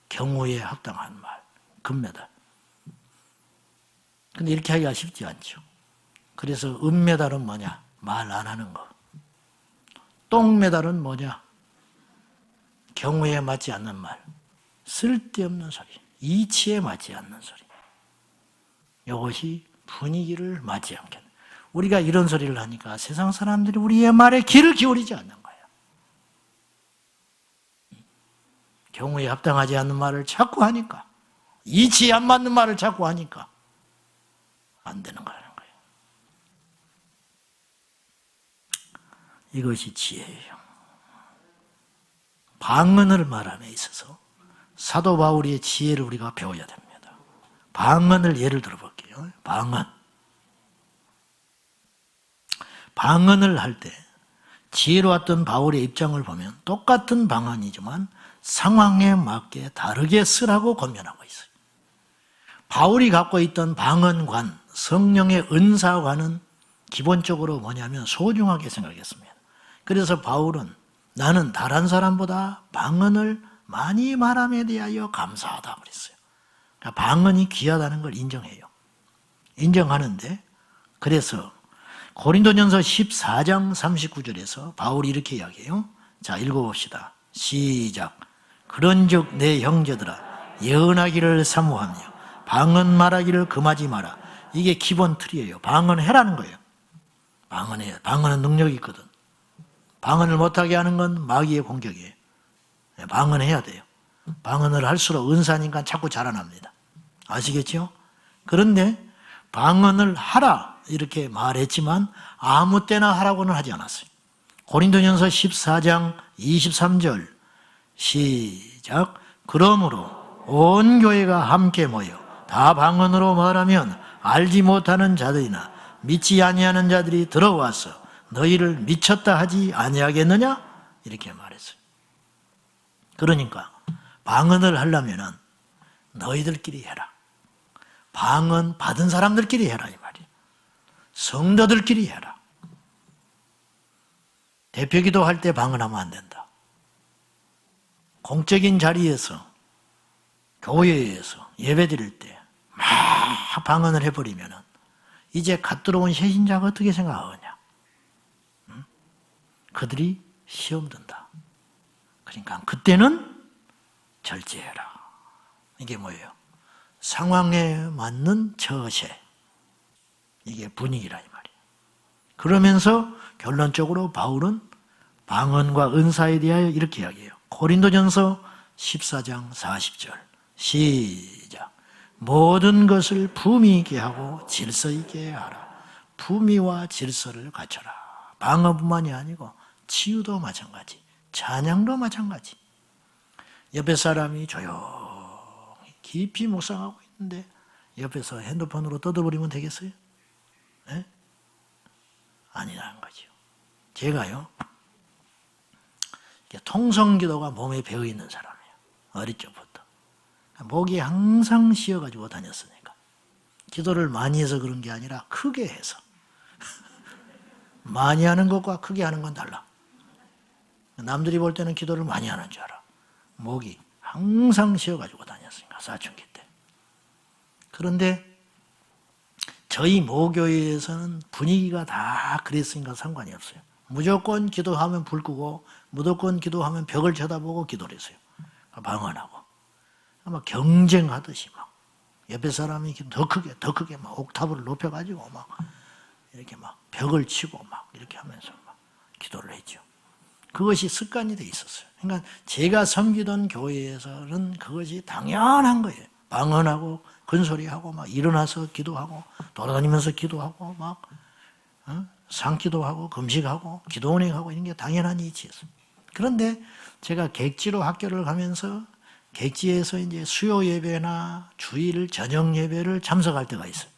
경우에 합당한 말. 금메달. 근데 이렇게 하기가 쉽지 않죠. 그래서 은메달은 뭐냐? 말 안 하는 거. 똥메달은 뭐냐? 경우에 맞지 않는 말. 쓸데없는 소리. 이치에 맞지 않는 소리. 이것이 분위기를 맞지 않게. 우리가 이런 소리를 하니까 세상 사람들이 우리의 말에 귀를 기울이지 않는 거예요. 경우에 합당하지 않는 말을 자꾸 하니까, 이치에 안 맞는 말을 자꾸 하니까 안 되는 거라는 거예요. 이것이 지혜예요. 방언을 말함에 있어서 사도 바울의 지혜를 우리가 배워야 됩니다. 방언을 예를 들어볼게요. 방언을 할 때 지혜로웠던 바울의 입장을 보면 똑같은 방언이지만 상황에 맞게 다르게 쓰라고 권면하고 있어요. 바울이 갖고 있던 방언관, 성령의 은사관은 기본적으로 뭐냐면 소중하게 생각했습니다. 그래서 바울은 나는 다른 사람보다 방언을 많이 말함에 대하여 감사하다 그랬어요. 그러니까 방언이 귀하다는 걸 인정해요. 인정하는데, 그래서 고린도전서 14장 39절에서 바울이 이렇게 이야기해요. 자, 읽어봅시다. 시작. 그런즉 내 형제들아 예언하기를 사모하며 방언 말하기를 금하지 마라. 이게 기본 틀이에요. 방언해라는 거예요. 방언해. 방언은 능력이 있거든. 방언을 못하게 하는 건 마귀의 공격이에요. 방언해야 돼요. 방언을 할수록 은사니까 자꾸 자라납니다. 아시겠죠? 그런데 방언을 하라 이렇게 말했지만 아무 때나 하라고는 하지 않았어요. 고린도전서 14장 23절 시작. 그러므로 온 교회가 함께 모여 다 방언으로 말하면 알지 못하는 자들이나 믿지 아니하는 자들이 들어와서 너희를 미쳤다 하지 아니하겠느냐? 이렇게 말했어요. 그러니까 방언을 하려면은 너희들끼리 해라. 방언 받은 사람들끼리 해라 이 말이에요. 성도들끼리 해라. 대표기도 할 때 방언하면 안 된다. 공적인 자리에서 교회에서 예배드릴 때 막 방언을 해버리면은 이제 갓 들어온 새신자가 어떻게 생각하느냐? 그들이 시험 든다. 그러니까 그때는 절제해라. 이게 뭐예요? 상황에 맞는 처세. 이게 분위기라 이 말이에요. 그러면서 결론적으로 바울은 방언과 은사에 대하여 이렇게 이야기해요. 고린도전서 14장 40절 시작. 모든 것을 품위 있게 하고 질서 있게 하라. 품위와 질서를 갖춰라. 방언뿐만이 아니고 치유도 마찬가지, 찬양도 마찬가지. 옆에 사람이 조용히 깊이 묵상하고 있는데 옆에서 핸드폰으로 떠들어버리면 되겠어요? 네? 아니라는 거죠. 제가요, 통성기도가 몸에 배어있는 사람이에요. 어릴 적부터. 목이 항상 쉬어가지고 다녔으니까. 기도를 많이 해서 그런 게 아니라 크게 해서. 많이 하는 것과 크게 하는 건 달라. 남들이 볼 때는 기도를 많이 하는 줄 알아. 목이 항상 쉬어가지고 다녔으니까, 사춘기 때. 그런데 저희 모교회에서는 분위기가 다 그랬으니까 상관이 없어요. 무조건 기도하면 불 끄고 무조건 기도하면 벽을 쳐다보고 기도를 했어요. 방언하고. 아마 경쟁하듯이 막 옆에 사람이 더 크게 막 옥타브를 높여가지고 막 이렇게 막 벽을 치고 막 이렇게 하면서 막 기도를 했죠. 그것이 습관이 돼 있었어요. 그러니까 제가 섬기던 교회에서는 그것이 당연한 거예요. 방언하고 근소리하고 막 일어나서 기도하고 돌아다니면서 기도하고 막 상기도하고 금식하고 기도원행하고 이런 게 당연한 이치였어요. 그런데 제가 객지로 학교를 가면서 객지에서 이제 수요 예배나 주일 저녁 예배를 참석할 때가 있어요.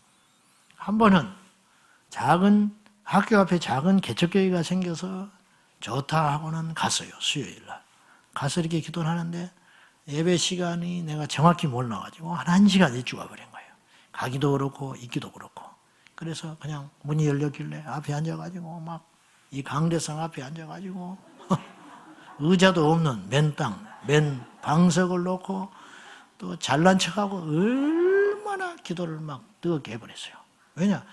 한 번은 작은 학교 앞에 작은 개척교회가 생겨서 좋다 하고는 갔어요. 수요일 날 가서 이렇게 기도를 하는데 예배 시간이 내가 정확히 몰라가지고 한 1시간 일찍 와버린 거예요. 가기도 그렇고 있기도 그렇고. 그래서 그냥 문이 열렸길래 앞에 앉아가지고 막 이 강대상 앞에 앉아가지고 의자도 없는 맨 땅, 맨 방석을 놓고 또 잘난 척하고 얼마나 기도를 막 뜨겁게 해버렸어요. 왜냐?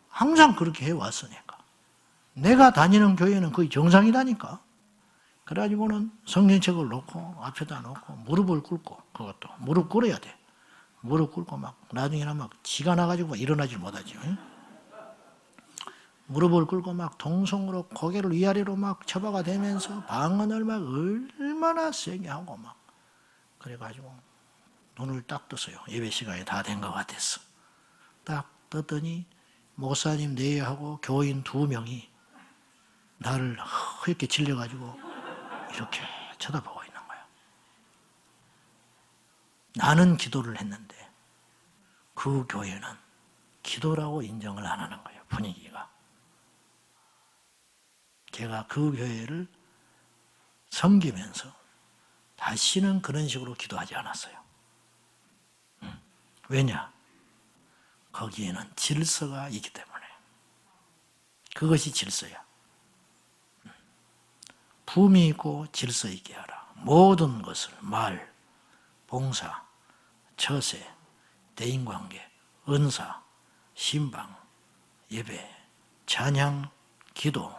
항상 그렇게 해왔으니까. 내가 다니는 교회는 거의 정상이다니까. 그래가지고는 성경책을 놓고 앞에다 놓고 무릎을 꿇고, 그것도 무릎 꿇어야 돼. 무릎 꿇고 막 나중에는 막 지가 나가지고 막 일어나질 못하지. 무릎을 꿇고 막 동성으로 고개를 위아래로 막 처박아 대면서 방언을 막 얼마나 세게 하고 막 그래가지고 눈을 딱 떴어요. 예배 시간이 다 된 것 같았어. 딱 떴더니 목사님 내외하고 교인 2명이 나를 이렇게 질려가지고 이렇게 쳐다보고 있는 거야. 나는 기도를 했는데 그 교회는 기도라고 인정을 안 하는 거예요. 분위기가. 제가 그 교회를 섬기면서 다시는 그런 식으로 기도하지 않았어요. 왜냐? 거기에는 질서가 있기 때문에. 그것이 질서야. 품위 있고 질서 있게 하라. 모든 것을 말, 봉사, 처세, 대인관계, 은사, 신방, 예배, 찬양, 기도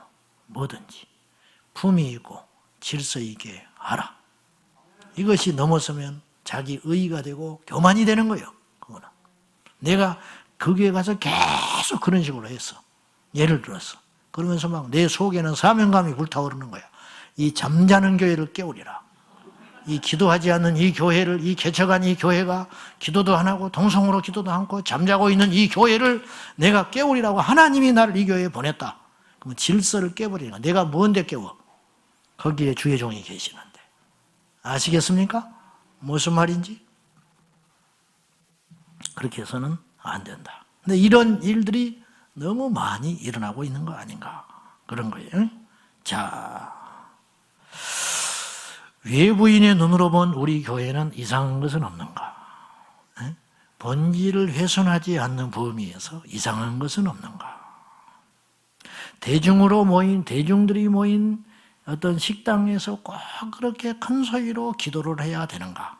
뭐든지 품위 있고 질서 있게 하라. 이것이 넘어서면 자기 의의가 되고 교만이 되는 거예요. 그거는. 내가 거기에 가서 계속 그런 식으로 했어. 예를 들어서. 그러면서 막 내 속에는 사명감이 불타오르는 거야. 이 잠자는 교회를 깨우리라. 이 기도하지 않는 이 교회를, 이 개척한 이 교회가 기도도 안 하고 동성으로 기도도 않고 잠자고 있는 이 교회를 내가 깨우리라고 하나님이 나를 이 교회에 보냈다. 그럼 질서를 깨버리는 거야. 내가 뭔데 깨워? 거기에 주의 종이 계시는데. 아시겠습니까? 무슨 말인지? 그렇게 해서는 안 된다. 근데 이런 일들이 너무 많이 일어나고 있는 거 아닌가? 그런 거예요. 자, 외부인의 눈으로 본 우리 교회는 이상한 것은 없는가? 본질을 훼손하지 않는 범위에서 이상한 것은 없는가? 대중들이 모인 어떤 식당에서 꼭 그렇게 큰 소리로 기도를 해야 되는가?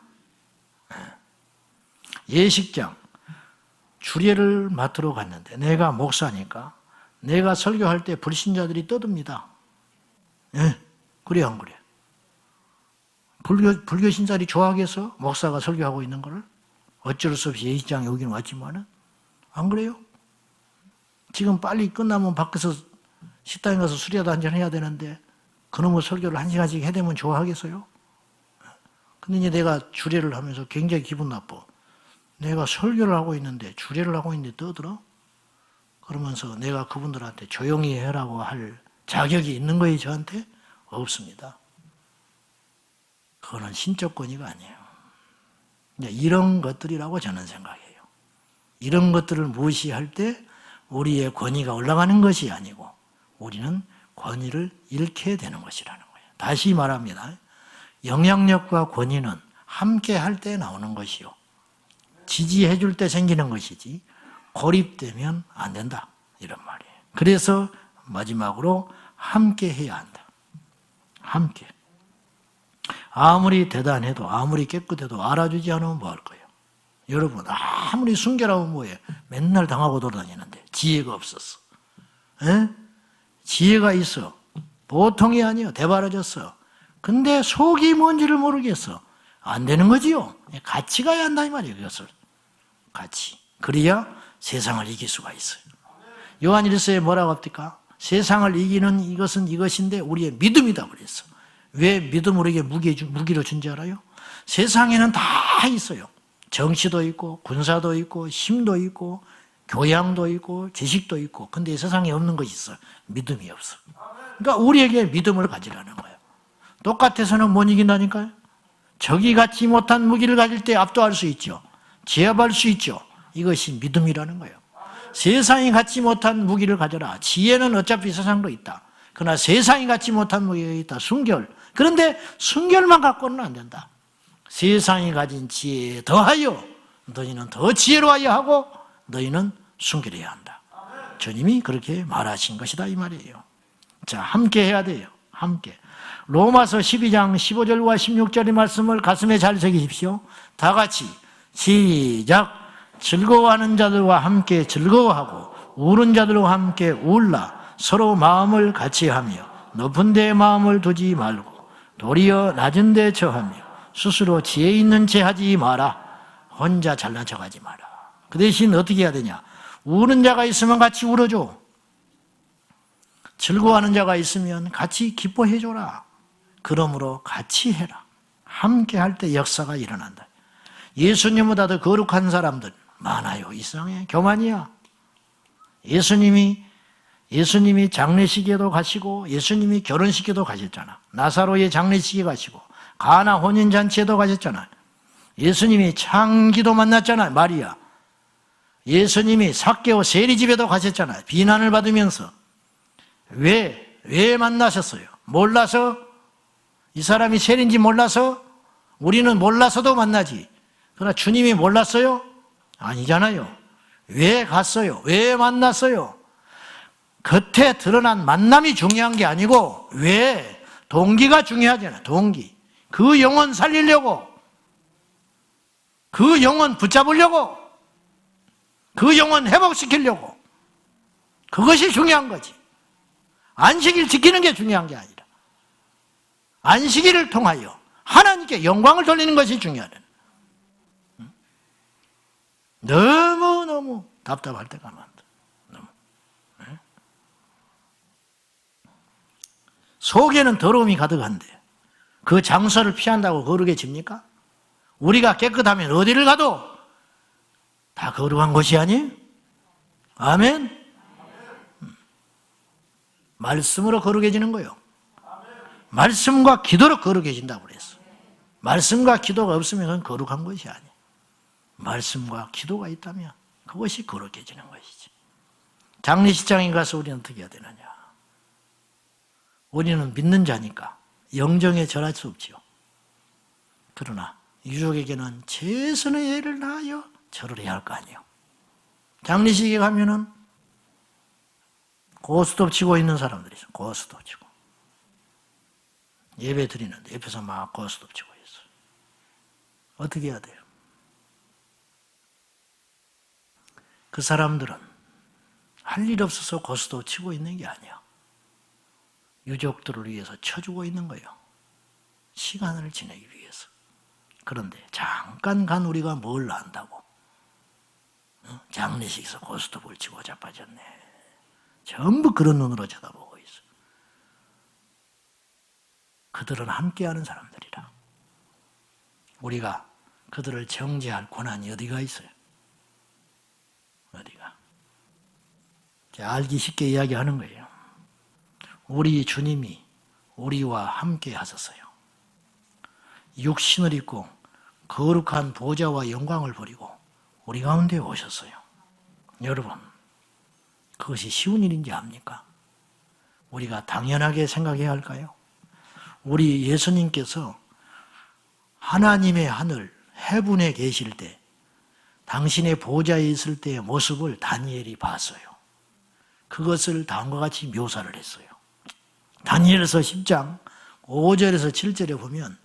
예식장, 주례를 맡으러 갔는데 내가 목사니까 내가 설교할 때 불신자들이 떠듭니다. 그래 안 그래? 불교 신자들이 좋아하겠어? 목사가 설교하고 있는 거를? 어쩔 수 없이 예식장에 오긴 왔지만은 안 그래요? 지금 빨리 끝나면 밖에서 식당에 가서 술이라도 한잔 해야 되는데 그놈의 설교를 1시간씩 해대면 좋아하겠어요? 근데 이제 내가 주례를 하면서 굉장히 기분 나빠. 내가 설교를 하고 있는데 주례를 하고 있는데 떠들어? 그러면서 내가 그분들한테 조용히 해라고 할 자격이 있는 거예요, 저한테? 없습니다. 그거는 신적 권위가 아니에요. 이런 것들이라고 저는 생각해요. 이런 것들을 무시할 때 우리의 권위가 올라가는 것이 아니고 우리는 권위를 잃게 되는 것이라는 거예요. 다시 말합니다. 영향력과 권위는 함께 할 때 나오는 것이요. 지지해 줄 때 생기는 것이지 고립되면 안 된다. 이런 말이에요. 그래서 마지막으로 함께 해야 한다. 함께. 아무리 대단해도 아무리 깨끗해도 알아주지 않으면 뭐 할 거예요? 여러분 아무리 순결하면 뭐예요? 맨날 당하고 돌아다니는데 지혜가 없었어. 지혜가 있어. 보통이 아니요. 대바라졌어. 근데 속이 뭔지를 모르겠어. 안 되는 거지요. 같이 가야 한다 이 말이에요. 그것을. 같이. 그래야 세상을 이길 수가 있어요. 요한일서에 뭐라고 합니까? 세상을 이기는 이것은 이것인데 우리의 믿음이다 그랬어. 왜 믿음으로 이게 무기로 준 줄 알아요? 세상에는 다 있어요. 정치도 있고 군사도 있고 힘도 있고 교양도 있고 지식도 있고 근데 세상에 없는 것이 있어. 믿음이 없어. 그러니까 우리에게 믿음을 가지라는 거예요. 똑같아서는 못 이긴다니까요. 적이 갖지 못한 무기를 가질 때 압도할 수 있죠. 제압할 수 있죠. 이것이 믿음이라는 거예요. 세상이 갖지 못한 무기를 가져라. 지혜는 어차피 세상도 있다. 그러나 세상이 갖지 못한 무기가 있다. 순결. 그런데 순결만 갖고는 안 된다. 세상이 가진 지혜에 더하여 너희는 더 지혜로워야 하고 너희는 순결해야 한다. 주님이 그렇게 말하신 것이다 이 말이에요. 자, 함께 해야 돼요. 함께. 로마서 12장 15절과 16절의 말씀을 가슴에 잘 새기십시오. 다 같이 시작. 즐거워하는 자들과 함께 즐거워하고 우는 자들과 함께 울라. 서로 마음을 같이 하며 높은 데에 마음을 두지 말고 도리어 낮은 데 처하며 스스로 지혜 있는 채 하지 마라. 혼자 잘난 척하지 마라. 그 대신 어떻게 해야 되냐? 우는 자가 있으면 같이 울어줘. 즐거워하는 자가 있으면 같이 기뻐해줘라. 그러므로 같이 해라. 함께 할 때 역사가 일어난다. 예수님보다 더 거룩한 사람들 많아요. 이 세상에 교만이야. 예수님이 장례식에도 가시고 예수님이 결혼식에도 가셨잖아. 나사로의 장례식에 가시고 가나 혼인잔치에도 가셨잖아. 예수님이 창기도 만났잖아. 마리아. 예수님이 삭개오 세리집에도 가셨잖아. 비난을 받으면서. 왜 만나셨어요? 몰라서? 이 사람이 세리인지 몰라서? 우리는 몰라서도 만나지. 그러나 주님이 몰랐어요? 아니잖아요. 왜 갔어요? 왜 만났어요? 겉에 드러난 만남이 중요한 게 아니고 왜? 동기가 중요하잖아요. 동기. 그 영혼 살리려고, 그 영혼 붙잡으려고, 그 영혼 회복시키려고. 그것이 중요한 거지. 안식일 지키는 게 중요한 게 아니라 안식일을 통하여 하나님께 영광을 돌리는 것이 중요하다. 너무너무 답답할 때가 많다. 너무. 속에는 더러움이 가득한데 그 장소를 피한다고 거룩해집니까? 우리가 깨끗하면 어디를 가도 다 거룩한 것이 아니에요? 아멘? 말씀으로 거룩해지는 거예요. 말씀과 기도로 거룩해진다고 그랬어. 말씀과 기도가 없으면 그건 거룩한 것이 아니에요. 말씀과 기도가 있다면 그것이 거룩해지는 것이지. 장례식장에 가서 우리는 어떻게 해야 되느냐? 우리는 믿는 자니까 영정에 절할 수 없지요. 그러나 유족에게는 최선의 애를 다하여 절을 해야 할 거 아니에요. 장례식에 가면은 고스톱 치고 있는 사람들이 있어. 고스톱 치고. 예배 드리는데 옆에서 막 고스톱 치고 있어. 어떻게 해야 돼요? 그 사람들은 할 일 없어서 고스톱 치고 있는 게 아니야. 유족들을 위해서 쳐주고 있는 거예요. 시간을 지내기 위해서. 그런데 잠깐 간 우리가 뭘 안다고? 장례식에서 고스톱을 치고 자빠졌네. 전부 그런 눈으로 쳐다보고 있어. 그들은 함께하는 사람들이라. 우리가 그들을 정죄할 권한이 어디가 있어요? 어디가? 알기 쉽게 이야기하는 거예요. 우리 주님이 우리와 함께 하셨어요. 육신을 입고 거룩한 보좌와 영광을 버리고 우리 가운데 오셨어요. 여러분, 그것이 쉬운 일인지 압니까? 우리가 당연하게 생각해야 할까요? 우리 예수님께서 하나님의 하늘, 해분에 계실 때 당신의 보좌에 있을 때의 모습을 다니엘이 봤어요. 그것을 다음과 같이 묘사를 했어요. 다니엘서 10장 5절에서 7절에 보면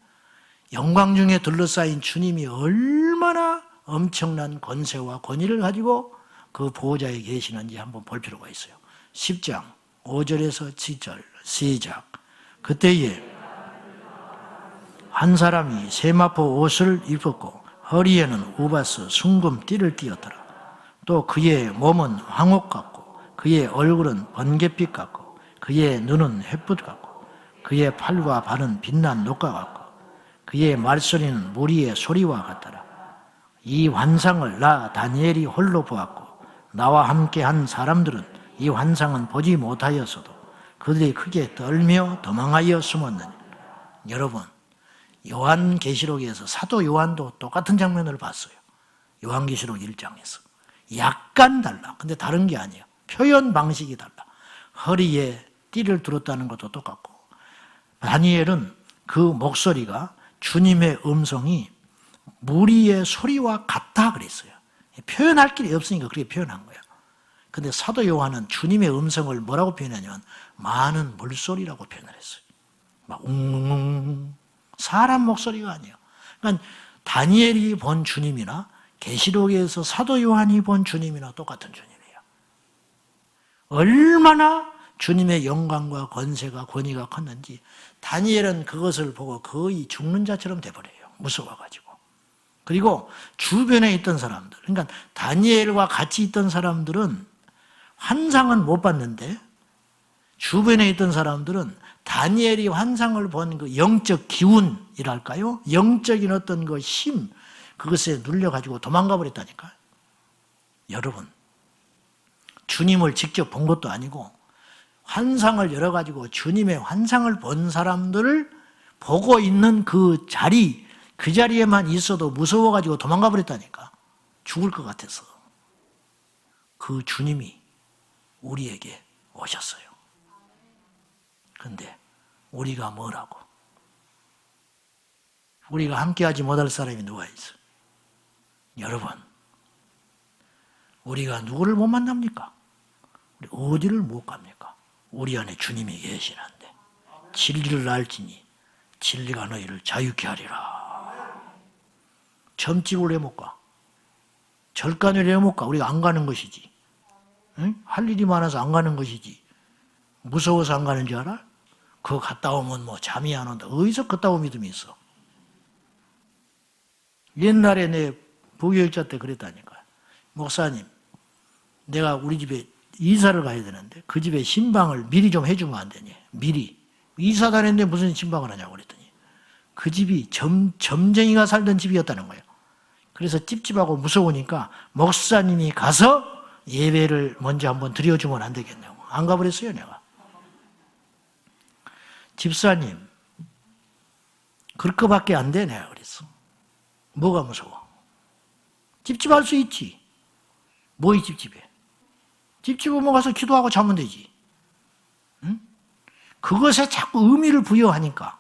영광 중에 둘러싸인 주님이 얼마나 엄청난 권세와 권위를 가지고 그 보호자에 계시는지 한번 볼 필요가 있어요. 10장 5절에서 7절 시작. 그때에 한 사람이 세마포 옷을 입었고 허리에는 우바스 순금 띠를 띠었더라. 또 그의 몸은 황옥 같고 그의 얼굴은 번갯빛 같고 그의 눈은 햇빛 같고 그의 팔과 발은 빛난 녹과 같고 그의 말소리는 무리의 소리와 같더라. 이 환상을 나 다니엘이 홀로 보았고 나와 함께 한 사람들은 이 환상은 보지 못하였어도 그들이 크게 떨며 도망하여 숨었느니. 여러분, 요한계시록에서 사도 요한도 똑같은 장면을 봤어요. 요한계시록 1장에서 약간 달라. 근데 다른 게 아니에요. 표현 방식이 달라. 허리에 띠를 들었다는 것도 똑같고, 다니엘은 그 목소리가 주님의 음성이 무리의 소리와 같다 그랬어요. 표현할 길이 없으니까 그렇게 표현한 거예요. 근데 사도 요한은 주님의 음성을 뭐라고 표현하냐면 많은 물소리라고 표현을 했어요. 막 웅웅, 사람 목소리가 아니에요. 그러니까 다니엘이 본 주님이나 계시록에서 사도 요한이 본 주님이나 똑같은 주님이에요. 얼마나 주님의 영광과 권세가 권위가 컸는지 다니엘은 그것을 보고 거의 죽는 자처럼 돼버려요. 무서워가지고. 그리고 주변에 있던 사람들, 그러니까 다니엘과 같이 있던 사람들은 환상은 못 봤는데 주변에 있던 사람들은 다니엘이 환상을 본 그 영적 기운이랄까요? 영적인 어떤 그 힘, 그것에 눌려가지고 도망가 버렸다니까요. 여러분, 주님을 직접 본 것도 아니고 환상을 열어가지고 주님의 환상을 본 사람들을 보고 있는 그 자리, 그 자리에만 있어도 무서워가지고 도망가 버렸다니까. 죽을 것 같아서. 그 주님이 우리에게 오셨어요. 그런데 우리가 뭐라고? 우리가 함께하지 못할 사람이 누가 있어? 여러분, 우리가 누구를 못 만납니까? 우리 어디를 못 갑니까? 우리 안에 주님이 계시는데 진리를 알지니 진리가 너희를 자유케 하리라. 점집을 왜 못 가? 절간을 왜 못 가? 우리가 안 가는 것이지. 응? 할 일이 많아서 안 가는 것이지. 무서워서 안 가는 줄 알아? 그거 갔다 오면 뭐 잠이 안 온다. 어디서 그따구 믿음이 있어? 옛날에 내 부교육자 때 그랬다니까. 목사님, 내가 우리 집에 이사를 가야 되는데 그 집에 신방을 미리 좀 해주면 안 되니? 미리. 이사 다녔는데 무슨 신방을 하냐고 그랬더니 그 집이 점쟁이가 살던 집이었다는 거예요. 그래서 찝찝하고 무서우니까 목사님이 가서 예배를 먼저 한번 드려주면 안 되겠냐고. 안 가버렸어요, 내가. 집사님, 그럴 거밖에 안 돼, 내가 그랬어. 뭐가 무서워? 찝찝할 수 있지. 뭐이 찝찝해? 찝찝하면 가서 기도하고 자면 되지. 응? 그것에 자꾸 의미를 부여하니까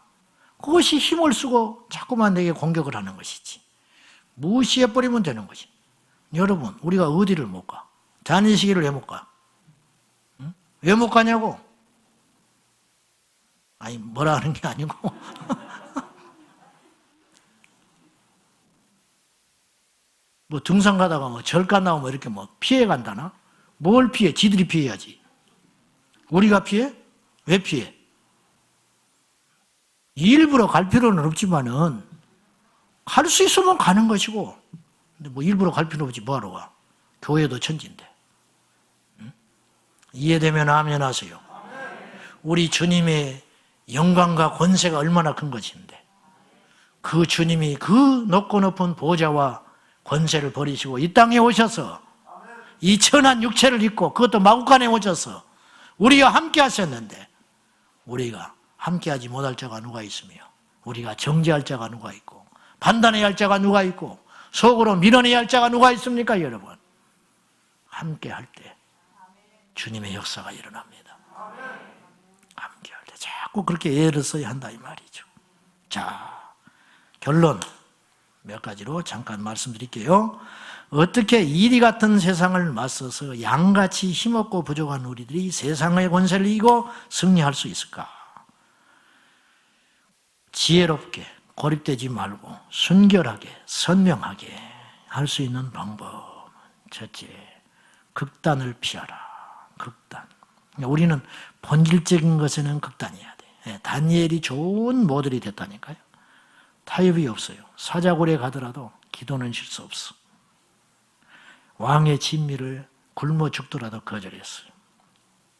그것이 힘을 쓰고 자꾸만 내게 공격을 하는 것이지. 무시해버리면 되는 것이. 여러분, 우리가 어디를 못 가? 잔인시기를 왜 못 가? 응? 왜 못 가냐고? 아니, 뭐라 하는 게 아니고. 뭐 등산 가다가 뭐 절간 나오면 이렇게 뭐 피해 간다나? 뭘 피해? 지들이 피해야지. 우리가 피해? 왜 피해? 일부러 갈 필요는 없지만은 갈 수 있으면 가는 것이고, 근데 뭐 일부러 갈 필요 없지 뭐하러 가? 교회도 천지인데. 응? 이해되면 아멘 하세요. 우리 주님의 영광과 권세가 얼마나 큰 것인데 그 주님이 그 높고 높은 보좌와 권세를 버리시고 이 땅에 오셔서 이 천한 육체를 입고 그것도 마구간에 오셔서 우리와 함께 하셨는데 우리가 함께하지 못할 자가 누가 있으며 우리가 정죄할 자가 누가 있고 판단해야 할 자가 누가 있고 속으로 밀어내야 할 자가 누가 있습니까, 여러분? 함께할 때 주님의 역사가 일어납니다. 함께할 때 자꾸 그렇게 애를 써야 한다 이 말이죠. 자, 결론 몇 가지로 잠깐 말씀드릴게요. 어떻게 이리 같은 세상을 맞서서 양같이 힘없고 부족한 우리들이 세상의 권세를 이기고 승리할 수 있을까? 지혜롭게 고립되지 말고 순결하게 선명하게 할 수 있는 방법. 첫째, 극단을 피하라. 극단. 우리는 본질적인 것에는 극단이어야 돼. 다니엘이 좋은 모델이 됐다니까요. 타협이 없어요. 사자굴에 가더라도 기도는 쉴 수 없어. 왕의 진미를 굶어 죽더라도 거절했어요.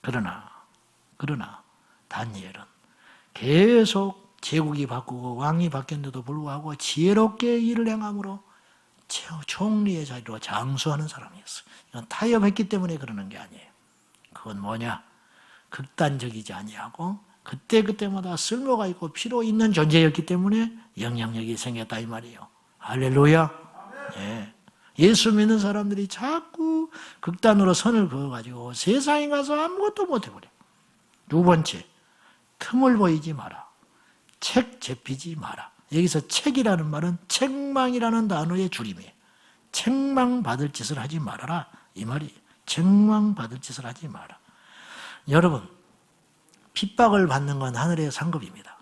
그러나 다니엘은 계속 제국이 바꾸고 왕이 바뀌었는데도 불구하고 지혜롭게 일을 행함으로 총리의 자리로 장수하는 사람이었어요. 이건 타협했기 때문에 그러는 게 아니에요. 그건 뭐냐? 극단적이지 아니하고 그때마다 쓸모가 있고 필요 있는 존재였기 때문에 영향력이 생겼다 이 말이에요. 할렐루야. 예. 예수 믿는 사람들이 자꾸 극단으로 선을 그어가지고 세상에 가서 아무것도 못해버려. 두 번째, 틈을 보이지 마라. 책 접히지 마라. 여기서 책이라는 말은 책망이라는 단어의 줄임이에요. 책망받을 짓을 하지 말아라, 이 말이. 책망받을 짓을 하지 마라. 여러분, 핍박을 받는 건 하늘의 상급입니다.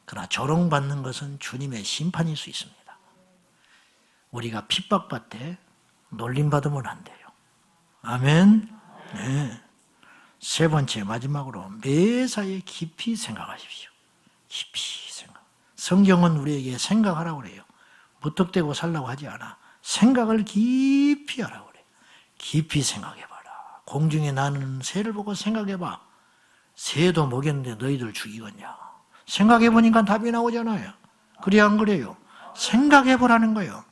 그러나 조롱받는 것은 주님의 심판일 수 있습니다. 우리가 핍박받을 때 놀림받으면 안 돼요. 아멘. 네. 세 번째, 마지막으로 매사에 깊이 생각하십시오. 깊이 생각. 성경은 우리에게 생각하라고 그래요. 무턱대고 살라고 하지 않아. 생각을 깊이 하라고 그래요. 깊이 생각해봐라. 공중에 나는 새를 보고 생각해봐. 새도 먹였는데 너희들 죽이겠냐. 생각해보니까 답이 나오잖아요. 그래 안 그래요? 생각해보라는 거예요.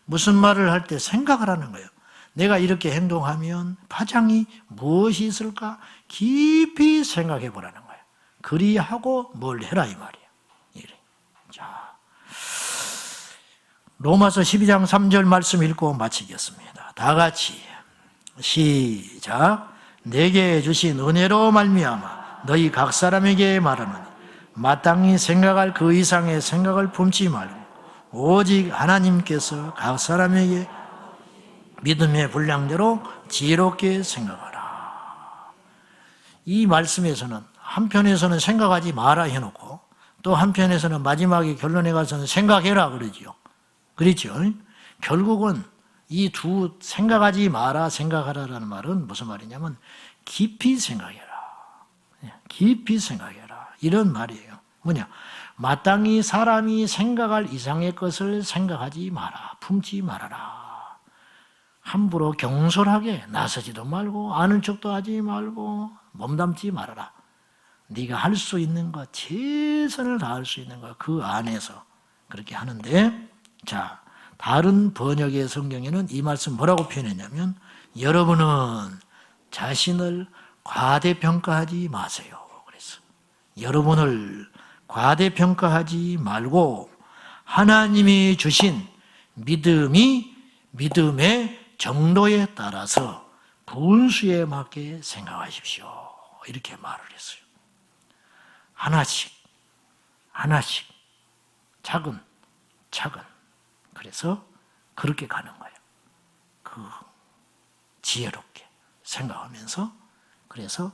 무슨 말을 할 때 생각하라는 거예요. 내가 이렇게 행동하면 파장이 무엇이 있을까? 깊이 생각해보라는 거예요. 그리하고 뭘 해라 이 말이에요. 이래. 자, 로마서 12장 3절 말씀 읽고 마치겠습니다. 다 같이 시작. 내게 주신 은혜로 말미암아 너희 각 사람에게 말하노니 마땅히 생각할 그 이상의 생각을 품지 말고 오직 하나님께서 각 사람에게 믿음의 분량대로 지혜롭게 생각하라. 이 말씀에서는 한편에서는 생각하지 마라 해놓고 또 한편에서는 마지막에 결론에 가서는 생각해라 그러지요. 그렇죠? 결국은 이 두 생각하지 마라, 생각하라라는 말은 무슨 말이냐면 깊이 생각해라. 깊이 생각해라. 이런 말이에요. 뭐냐? 마땅히 사람이 생각할 이상의 것을 생각하지 마라. 품지 말아라. 함부로 경솔하게 나서지도 말고 아는 척도 하지 말고 몸담지 말아라. 네가 할 수 있는 것, 최선을 다할 수 있는 것, 그 안에서 그렇게 하는데, 자, 다른 번역의 성경에는 이 말씀 뭐라고 표현했냐면 여러분은 자신을 과대평가하지 마세요. 그래서 여러분을 과대평가하지 말고 하나님이 주신 믿음의 정도에 따라서 분수에 맞게 생각하십시오. 이렇게 말을 했어요. 하나씩 차근 그래서 그렇게 가는 거예요. 그 지혜롭게 생각하면서 그래서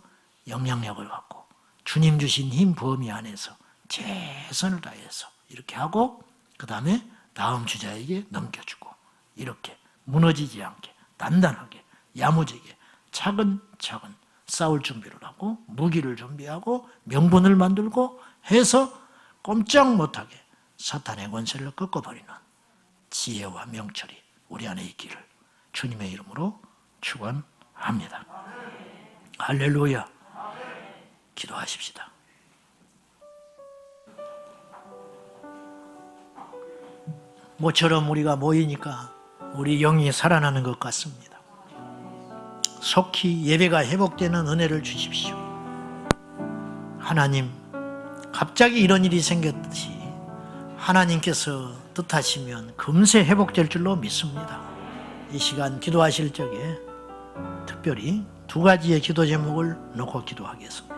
영향력을 갖고 주님 주신 힘 범위 안에서 최선을 다해서 이렇게 하고 그 다음에 다음 주자에게 넘겨주고 이렇게 무너지지 않게 단단하게 야무지게 차근차근 싸울 준비를 하고 무기를 준비하고 명분을 만들고 해서 꼼짝 못하게 사탄의 권세를 꺾어버리는 지혜와 명철이 우리 안에 있기를 주님의 이름으로 축원합니다. 할렐루야. 기도하십시다. 모처럼 우리가 모이니까 우리 영이 살아나는 것 같습니다. 속히 예배가 회복되는 은혜를 주십시오. 하나님, 갑자기 이런 일이 생겼듯이 하나님께서 뜻하시면 금세 회복될 줄로 믿습니다. 이 시간 기도하실 적에 특별히 두 가지의 기도 제목을 놓고 기도하겠습니다.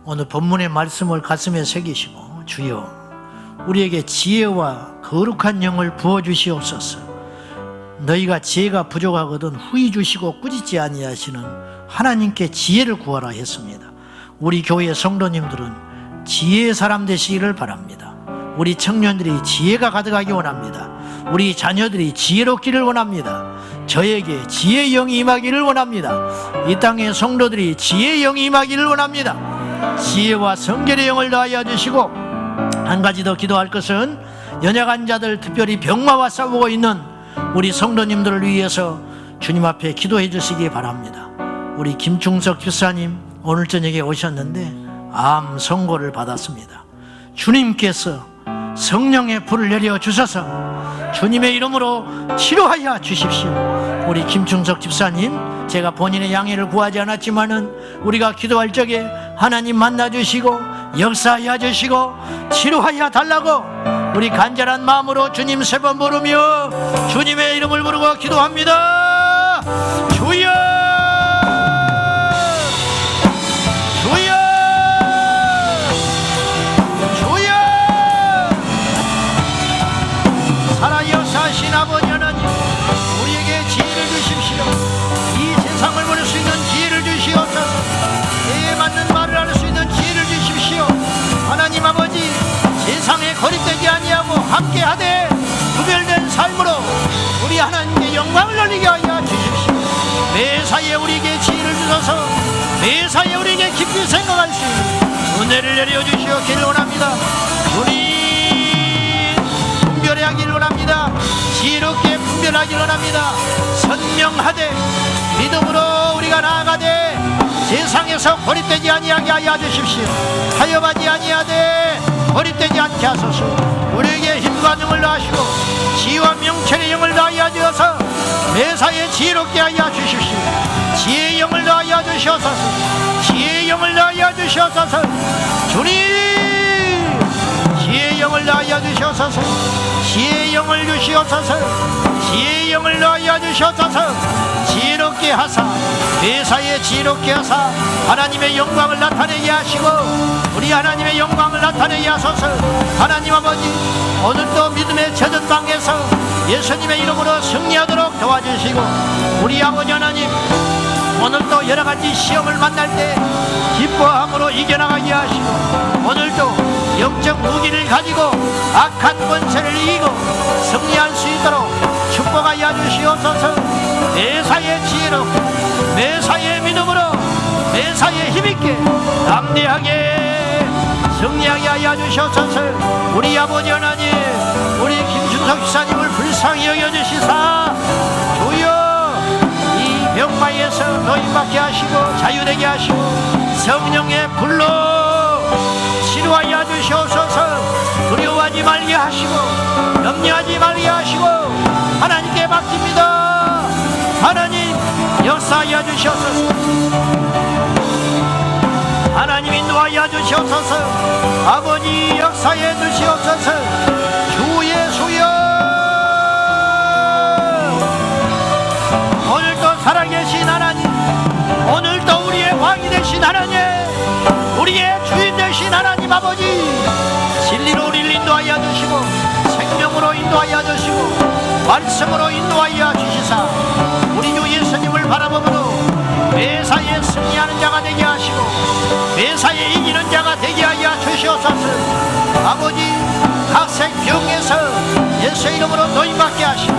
오늘 본문의 말씀을 가슴에 새기시고 주여 우리에게 지혜와 거룩한 영을 부어주시옵소서. 너희가 지혜가 부족하거든 후히 주시고 꾸짖지 아니하시는 하나님께 지혜를 구하라 했습니다. 우리 교회 성도님들은 지혜의 사람 되시기를 바랍니다. 우리 청년들이 지혜가 가득하기 원합니다. 우리 자녀들이 지혜롭기를 원합니다. 저에게 지혜의 영이 임하기를 원합니다. 이 땅의 성도들이 지혜의 영이 임하기를 원합니다. 지혜와 성결의 영을 더하여 주시고 한 가지 더 기도할 것은 연약한 자들, 특별히 병마와 싸우고 있는 우리 성도님들을 위해서 주님 앞에 기도해 주시기 바랍니다. 우리 김충석 집사님 오늘 저녁에 오셨는데 암 선고를 받았습니다. 주님께서 성령의 불을 내려 주셔서 주님의 이름으로 치료하여 주십시오. 우리 김충석 집사님, 제가 본인의 양해를 구하지 않았지만은 우리가 기도할 적에 하나님 만나주시고 역사하여 주시고 치료하여 달라고 우리 간절한 마음으로 주님 세 번 부르며 주님의 이름을 부르고 기도합니다. 주여, 주여. 담대하되 구별된 삶으로 우리 하나님께 영광을 돌리게 하여 주십시오. 매사에 우리에게 지혜를 주셔서 매사에 우리에게 깊이 생각할 수 있는 은혜를 내려주시옵기를 원합니다. 주님, 분별하기를 원합니다. 지혜롭게 분별하기를 원합니다. 선명하되 믿음으로 우리가 나아가되 세상에서 고립되지 아니하게 하여 주십시오. 타협하지 아니하되 고립되지 않게 하소서. 우리에게 힘과 능을 더하시고 지혜와 명철의 영을 더하여 주어서 매사에 지혜롭게 하여 주십시오. 지혜의 영을 더하여 주시옵소서. 지혜의 영을 더하여 주시옵소서. 주님, 지혜의 영을 더하여 주시옵소서. 지혜의 영을 주시옵소서. 지혜의 영을 더하여 주시옵소서. 지혜롭게 하사 매사에 지혜롭게 하사 하나님의 영광을 나타내게 하시고 우리 하나님의 영광을 나타내게 하소서. 하나님 아버지, 오늘도 믿음의 저전방에서 예수님의 이름으로 승리하도록 도와주시고 우리 아버지 하나님, 오늘도 여러가지 시험을 만날 때 기뻐함으로 이겨나가게 하시고 오늘도 영적 무기를 가지고 악한 권세를 이기고 승리할 수 있도록 축복하여 주시옵소서. 매사에 지혜로 매사에 믿음으로 매사에 힘있게 담대하게 승리하게 하여 주시옵소서. 우리 아버지 하나님, 우리 김준석 지사님을 불쌍히 여겨주시사 주여 이 병마에서 노임받게 하시고 자유되게 하시고 성령의 불로 치료하여 주시옵소서. 두려워하지 말게 하시고 염려하지 말게 하시고 하나님께 맡깁니다. 하나님 역사하여 주시옵소서. 하나님 인도하여 주시옵소서. 아버지 역사해 주시옵소서. 주 예수여, 오늘도 살아계신 하나님, 오늘도 우리의 왕이 되신 하나님, 우리의 주인 되신 하나님 아버지, 진리로 우리를 인도하여 주시고 생명으로 인도하여 주시고 말씀으로 인도하여 주시사 우리 주 예수님을 바라보므로 매사에 승리하는 자가 되게 하시고 매사에 이기는 자가 되게 하여 주시옵소서. 아버지, 각색 병에서 예수의 이름으로 노임받게 하시고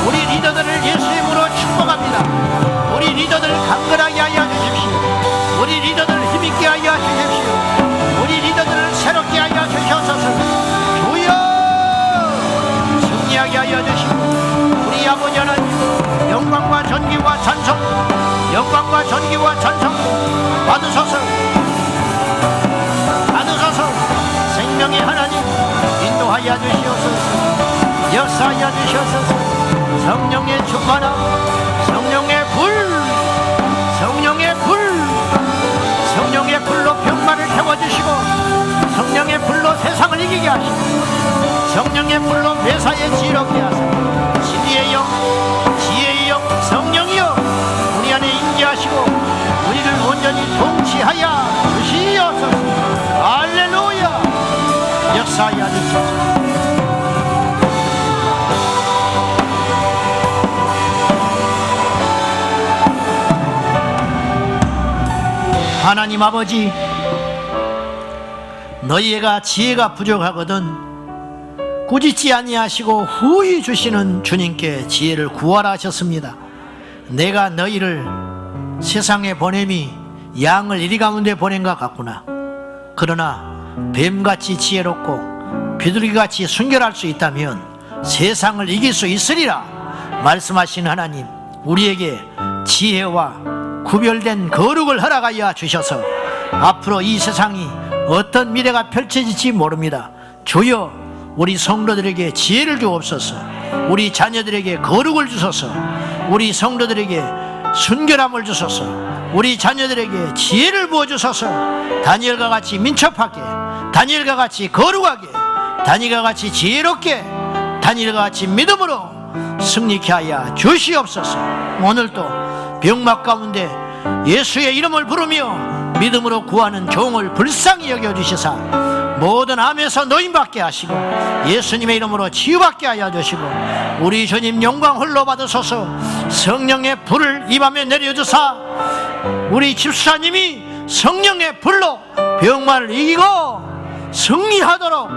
우리 리더들을 예수의 이름으로 축복합니다. 우리 리더들 강건하게 하여 주십시오. 우리 리더들 힘있게 하여 주십시오. 우리 리더들을 새롭게 하여 주시옵소서. 주여 승리하게 하여 주시고 우리 아버지 하나님, 영광과 존귀와 찬송, 영광과 존귀와 찬송 받으소서. 받으소서. 생명의 하나님 인도하여 주시옵소서. 역사하여 주시옵소서. 성령의 충만함, 성령의 불, 성령의 불, 성령의 불로 병마를 태워주시고 성령의 불로 세상을 이기게 하시고 성령의 불로 매사에 지혜롭게 하시고 진리의 영, 지혜의 영, 성령이여 우리 안에 임재하시고 우리를 온전히 통치하여 주시옵소서. 할렐루야. 역사하여 주시옵소서. 하나님 아버지, 너희가 지혜가 부족하거든 꾸짖지 아니하시고 후히 주시는 주님께 지혜를 구하라 하셨습니다. 내가 너희를 세상에 보냄이 양을 이리 가운데 보낸 것 같구나. 그러나 뱀같이 지혜롭고 비둘기같이 순결할 수 있다면 세상을 이길 수 있으리라 말씀하신 하나님, 우리에게 지혜와 구별된 거룩을 허락하여 주셔서 앞으로 이 세상이 어떤 미래가 펼쳐질지 모릅니다. 주여, 우리 성도들에게 지혜를 주옵소서. 우리 자녀들에게 거룩을 주소서. 우리 성도들에게 순결함을 주소서. 우리 자녀들에게 지혜를 부어주소서. 다니엘과 같이 민첩하게, 다니엘과 같이 거룩하게, 다니엘과 같이 지혜롭게, 다니엘과 같이 믿음으로 승리케 하여 주시옵소서. 오늘도 병막 가운데 예수의 이름을 부르며 믿음으로 구하는 종을 불쌍히 여겨주시사 모든 암에서 노임받게 하시고 예수님의 이름으로 치유받게 하여 주시고 우리 주님 영광 홀로 받으소서. 성령의 불을 이 밤에 내려주사 우리 집사님이 성령의 불로 병마를 이기고 승리하도록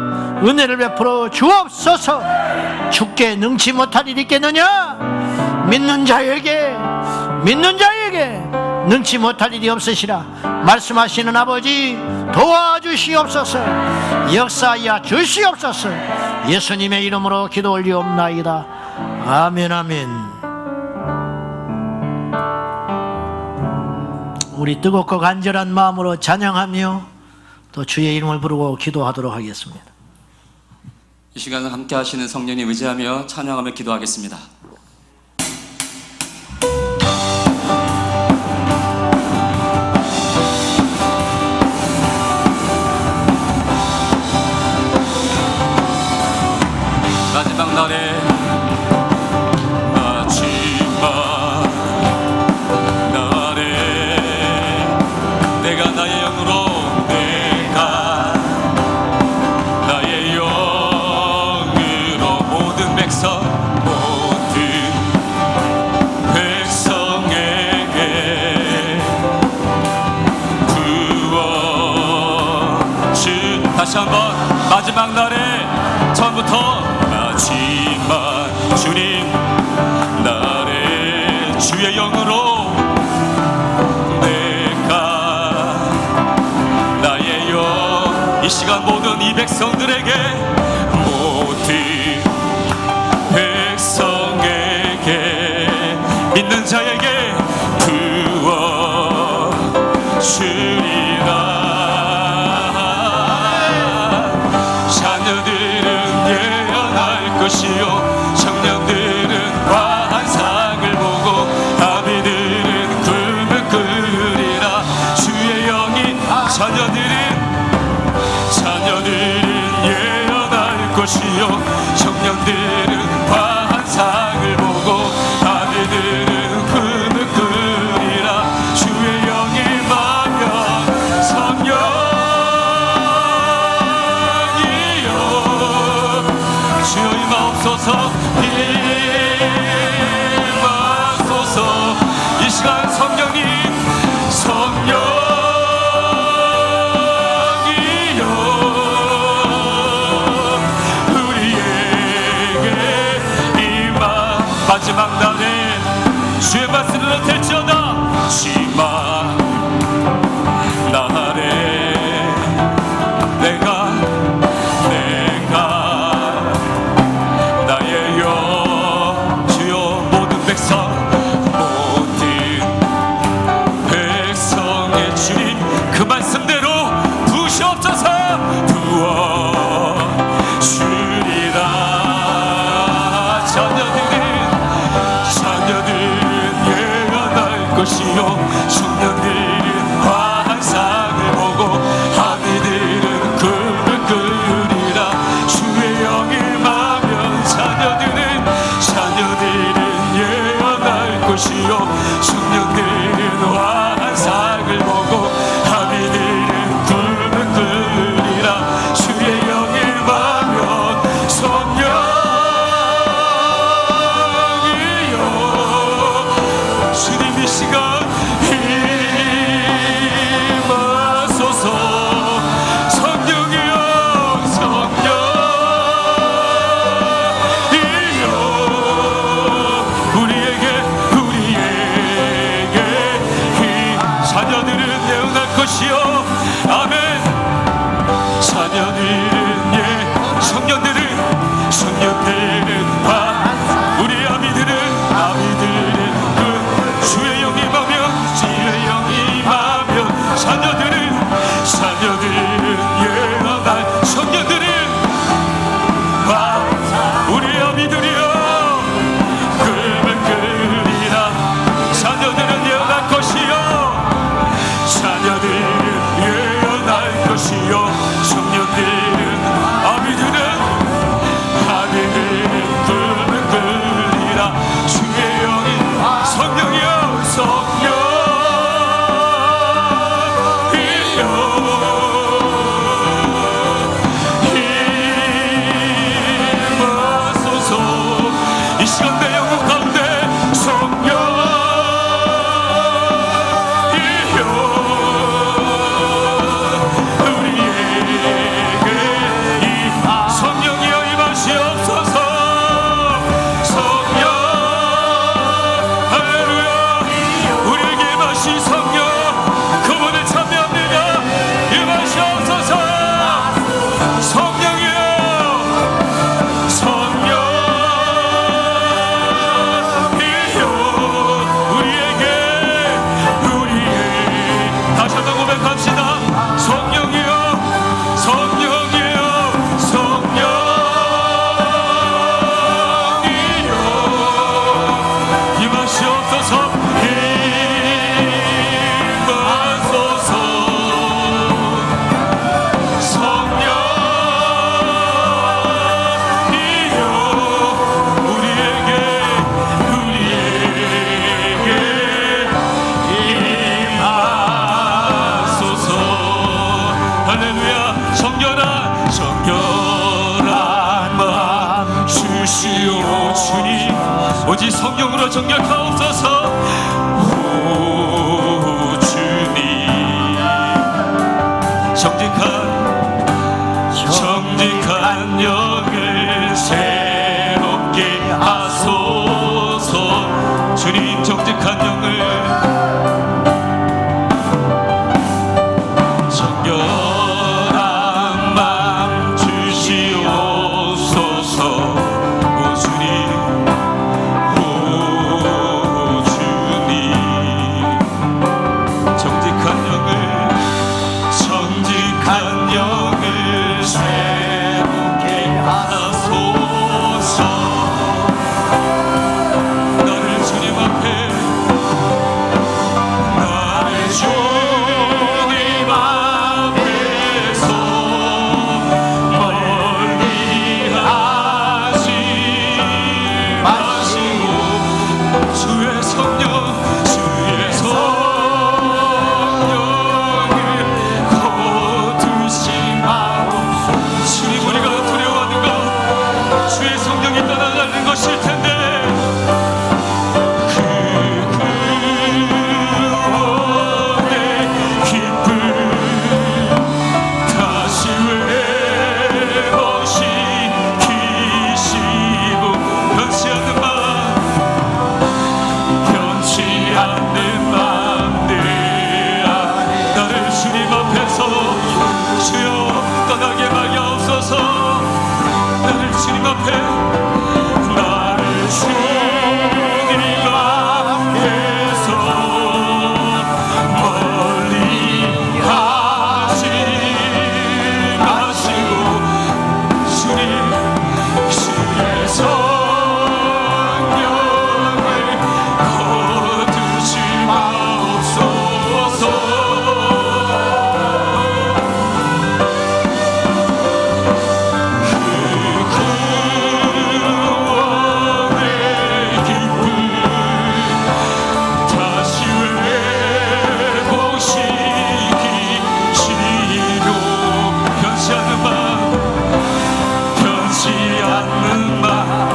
은혜를 베풀어 주옵소서. 주께 능치 못할 일이 있겠느냐? 믿는 자에게 능치 못할 일이 없으시라 말씀하시는 아버지, 도와주시옵소서. 역사하여 주시옵소서. 예수님의 이름으로 기도 올리옵나이다. 아멘, 아멘. 우리 뜨겁고 간절한 마음으로 찬양하며 또 주의 이름을 부르고 기도하도록 하겠습니다. 이 시간을 함께 하시는 성령님 의지하며 찬양하며 기도하겠습니다. 마지막 날에 내가 나의 영으로 모든 백성에게 구원 다시 한번 마지막 날에 처음부터 마지막 주님 날에 주의 영으로 이 시간 모든 이 백성들에게 모든 백성에게 믿는 자에게 구원 주리라. 자녀들은 예언할 것이요 청년들은 환상을 보고 아비들은 꿈을 꾸리라. 주의 영이 자녀들은 예언할 것이요 청년들은 환상을 보고 아비들은 꿈을 꾸리라. 주의 영이 임하면 성령이여 주여 임하옵소서. 임하소서. 이 시간 성령님 마지막 날에 주의 말씀으로 될지어다. 마지막 날에 내가 나의 영 주여 모든 백성의 주님 그 말씀대로 부으시옵소서. 부어 주리라. 자녀들은 예언할 것이요 청년들은 환상을 보고 아비들은 꿈을 꾸리라. 주의 영이 임하면 자녀들은 예언할 것이요 청년들은 환상을 보고 아비들은 꿈을 꾸리라. 주의 영이 임하면 주님 이 시간 임하소서. 성령이여 우리에게 자녀들은 예언할 것이요 아멘. 자녀들은 청년들은 우리 아비들은 주의 영이 임하면 자녀들은 예언할 청년들은 우리 아비들이여 꿈을 꾸리라. 자녀들은 예언할 것이요 자녀들은 예언할 오직 성령으로 정결하옵소서. 오 주님, 정직한 영을 새롭게 하소서. 주님, 정직한 영을, 정결한 마음 주시옵소서. 오 주님, 오 주님, 정직한 영을 새롭게 하소서. 나를 주님 앞에, 나를 주님 앞에서 멀리 하지 마시고 주의 성령을 거두시 마옵소서. 주님, 우리가 두려워하는 것 주의 성령이 떠나가는 것일 텐데, 그 구원의 기쁨 다시 회복시키시고, 변치 않는 마음 내 안에 나를 주님 앞에서 주여 떠나게 하옵소서. 나를 주님 앞에, 나를 주님 앞에서 멀리 하지 마시고 주님, 주의 성령을 거두지 마옵소서.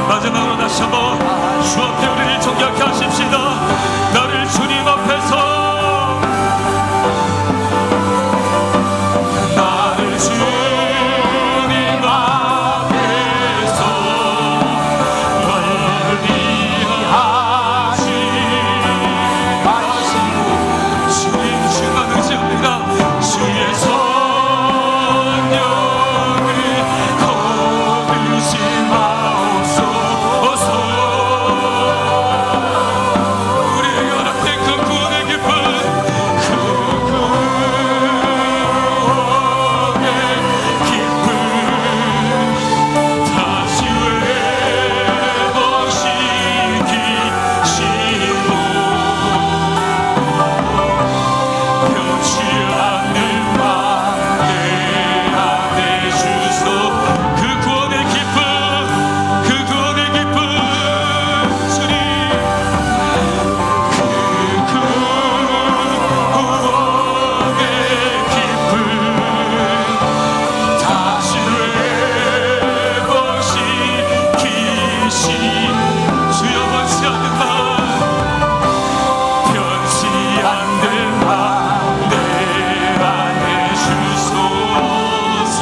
마지막으로 다시 한번 주 앞에 우리를 정결케 하십시다. 나를 주님 앞에서, 나를 주님 앞에서 멀리 하지 마시고 주님, 주만 의지합니다. 주의 성령을 거두시 마옵소서. 우리에게 허락된 그 구원의 기쁨, 그 구원의 기쁨 다시 회복시키시고, 변치 않는 마음 내 안에 주소. 그 구원의 기쁨, 그 구원의 기쁨, 주님, 그 구원의 기쁨 다시 회복시키시. 주여, 변치 않는 마음, 변치 않는 마음 내 안에 주소서.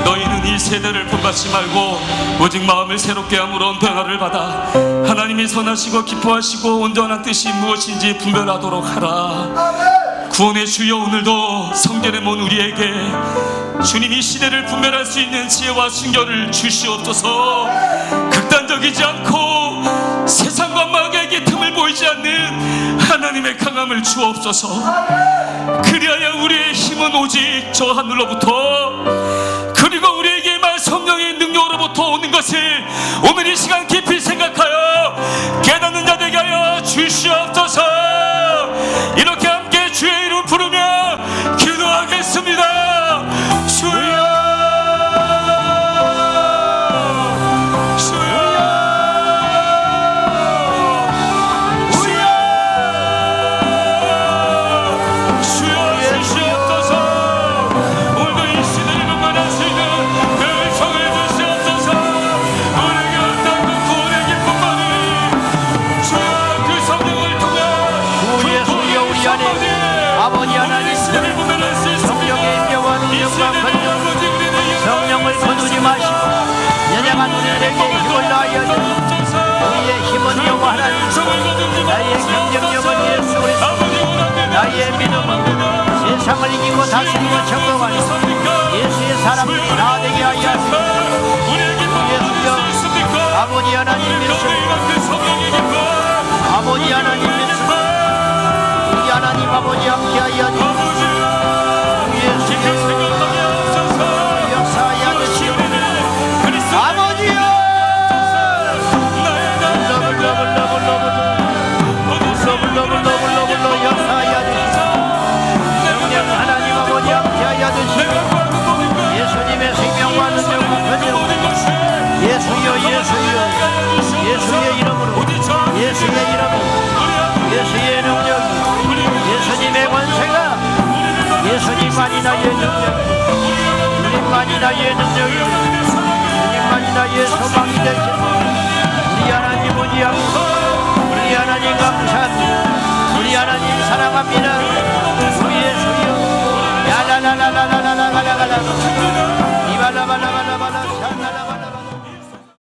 너희는 이 세대를 본받지 말고 오직 마음을 새롭게 함으로 변화를 받아 하나님이 선하시고 기뻐하시고 온전한 뜻이 무엇인지 분별하도록 하라. 구원의 주여, 오늘도 성전에 모은 우리에게 주님 이 시대를 분별할 수 있는 지혜와 순결을 주시옵소서. 극단적이지 않고 세상과 마귀에게 틈을 보이지 않는 하나님의 강함을 주옵소서. 그리하여 우리의 힘은 오직 저 하늘로부터, 그리고 우리에게 임할 성령의 능력으로부터 오는 것을 오늘 이 시간 깊이 생각하여 깨닫는 자 되게 하여 주시옵소서. 이렇게 함께 주의 이름 부르며 기도하겠습니다. 주여, 오늘도 이 시대를 분별할 수 있는 그 성을 주시옵소서. 우리에게 어떤 하나님, 아버지 하나님, 성령의 임재와 능력과 권능, 성령을 거두지 마시고 연약한 우리들에게 힘을 다하여 주시옵소서. 우리의 힘은 여호와 하나님, 나의 경쟁력은 예수 그리스도, 나의 믿음은 세상을 이기고 다스리고 정복하는 예수의 사람들이 다 되게 하여 주시옵소서. 예수여, 아버지 하나님 믿습니다. 아버지 하나님 믿습니다. 우리 하나님 아버지 함께하여 주시옵소서. 예수여, 역사하여 주시옵소서. 아버지여, 러블러블러블러블러 역사하여 주시옵소서. 영영 하나님 아버지 함께하여 주시옵소서. 예수님의 생명과 능력과 권능, 예수여, 예수여, 예수의 이름으로, 예수의 이름으로, 예수의 능력이, 예수님의 권세가, 예수님만이 나의 능력이, 주님만이 나의 능력이, 주님만이 나의 소망이 되시니 우리 하나님 의지합니다. 우리 하나님 감사합니다.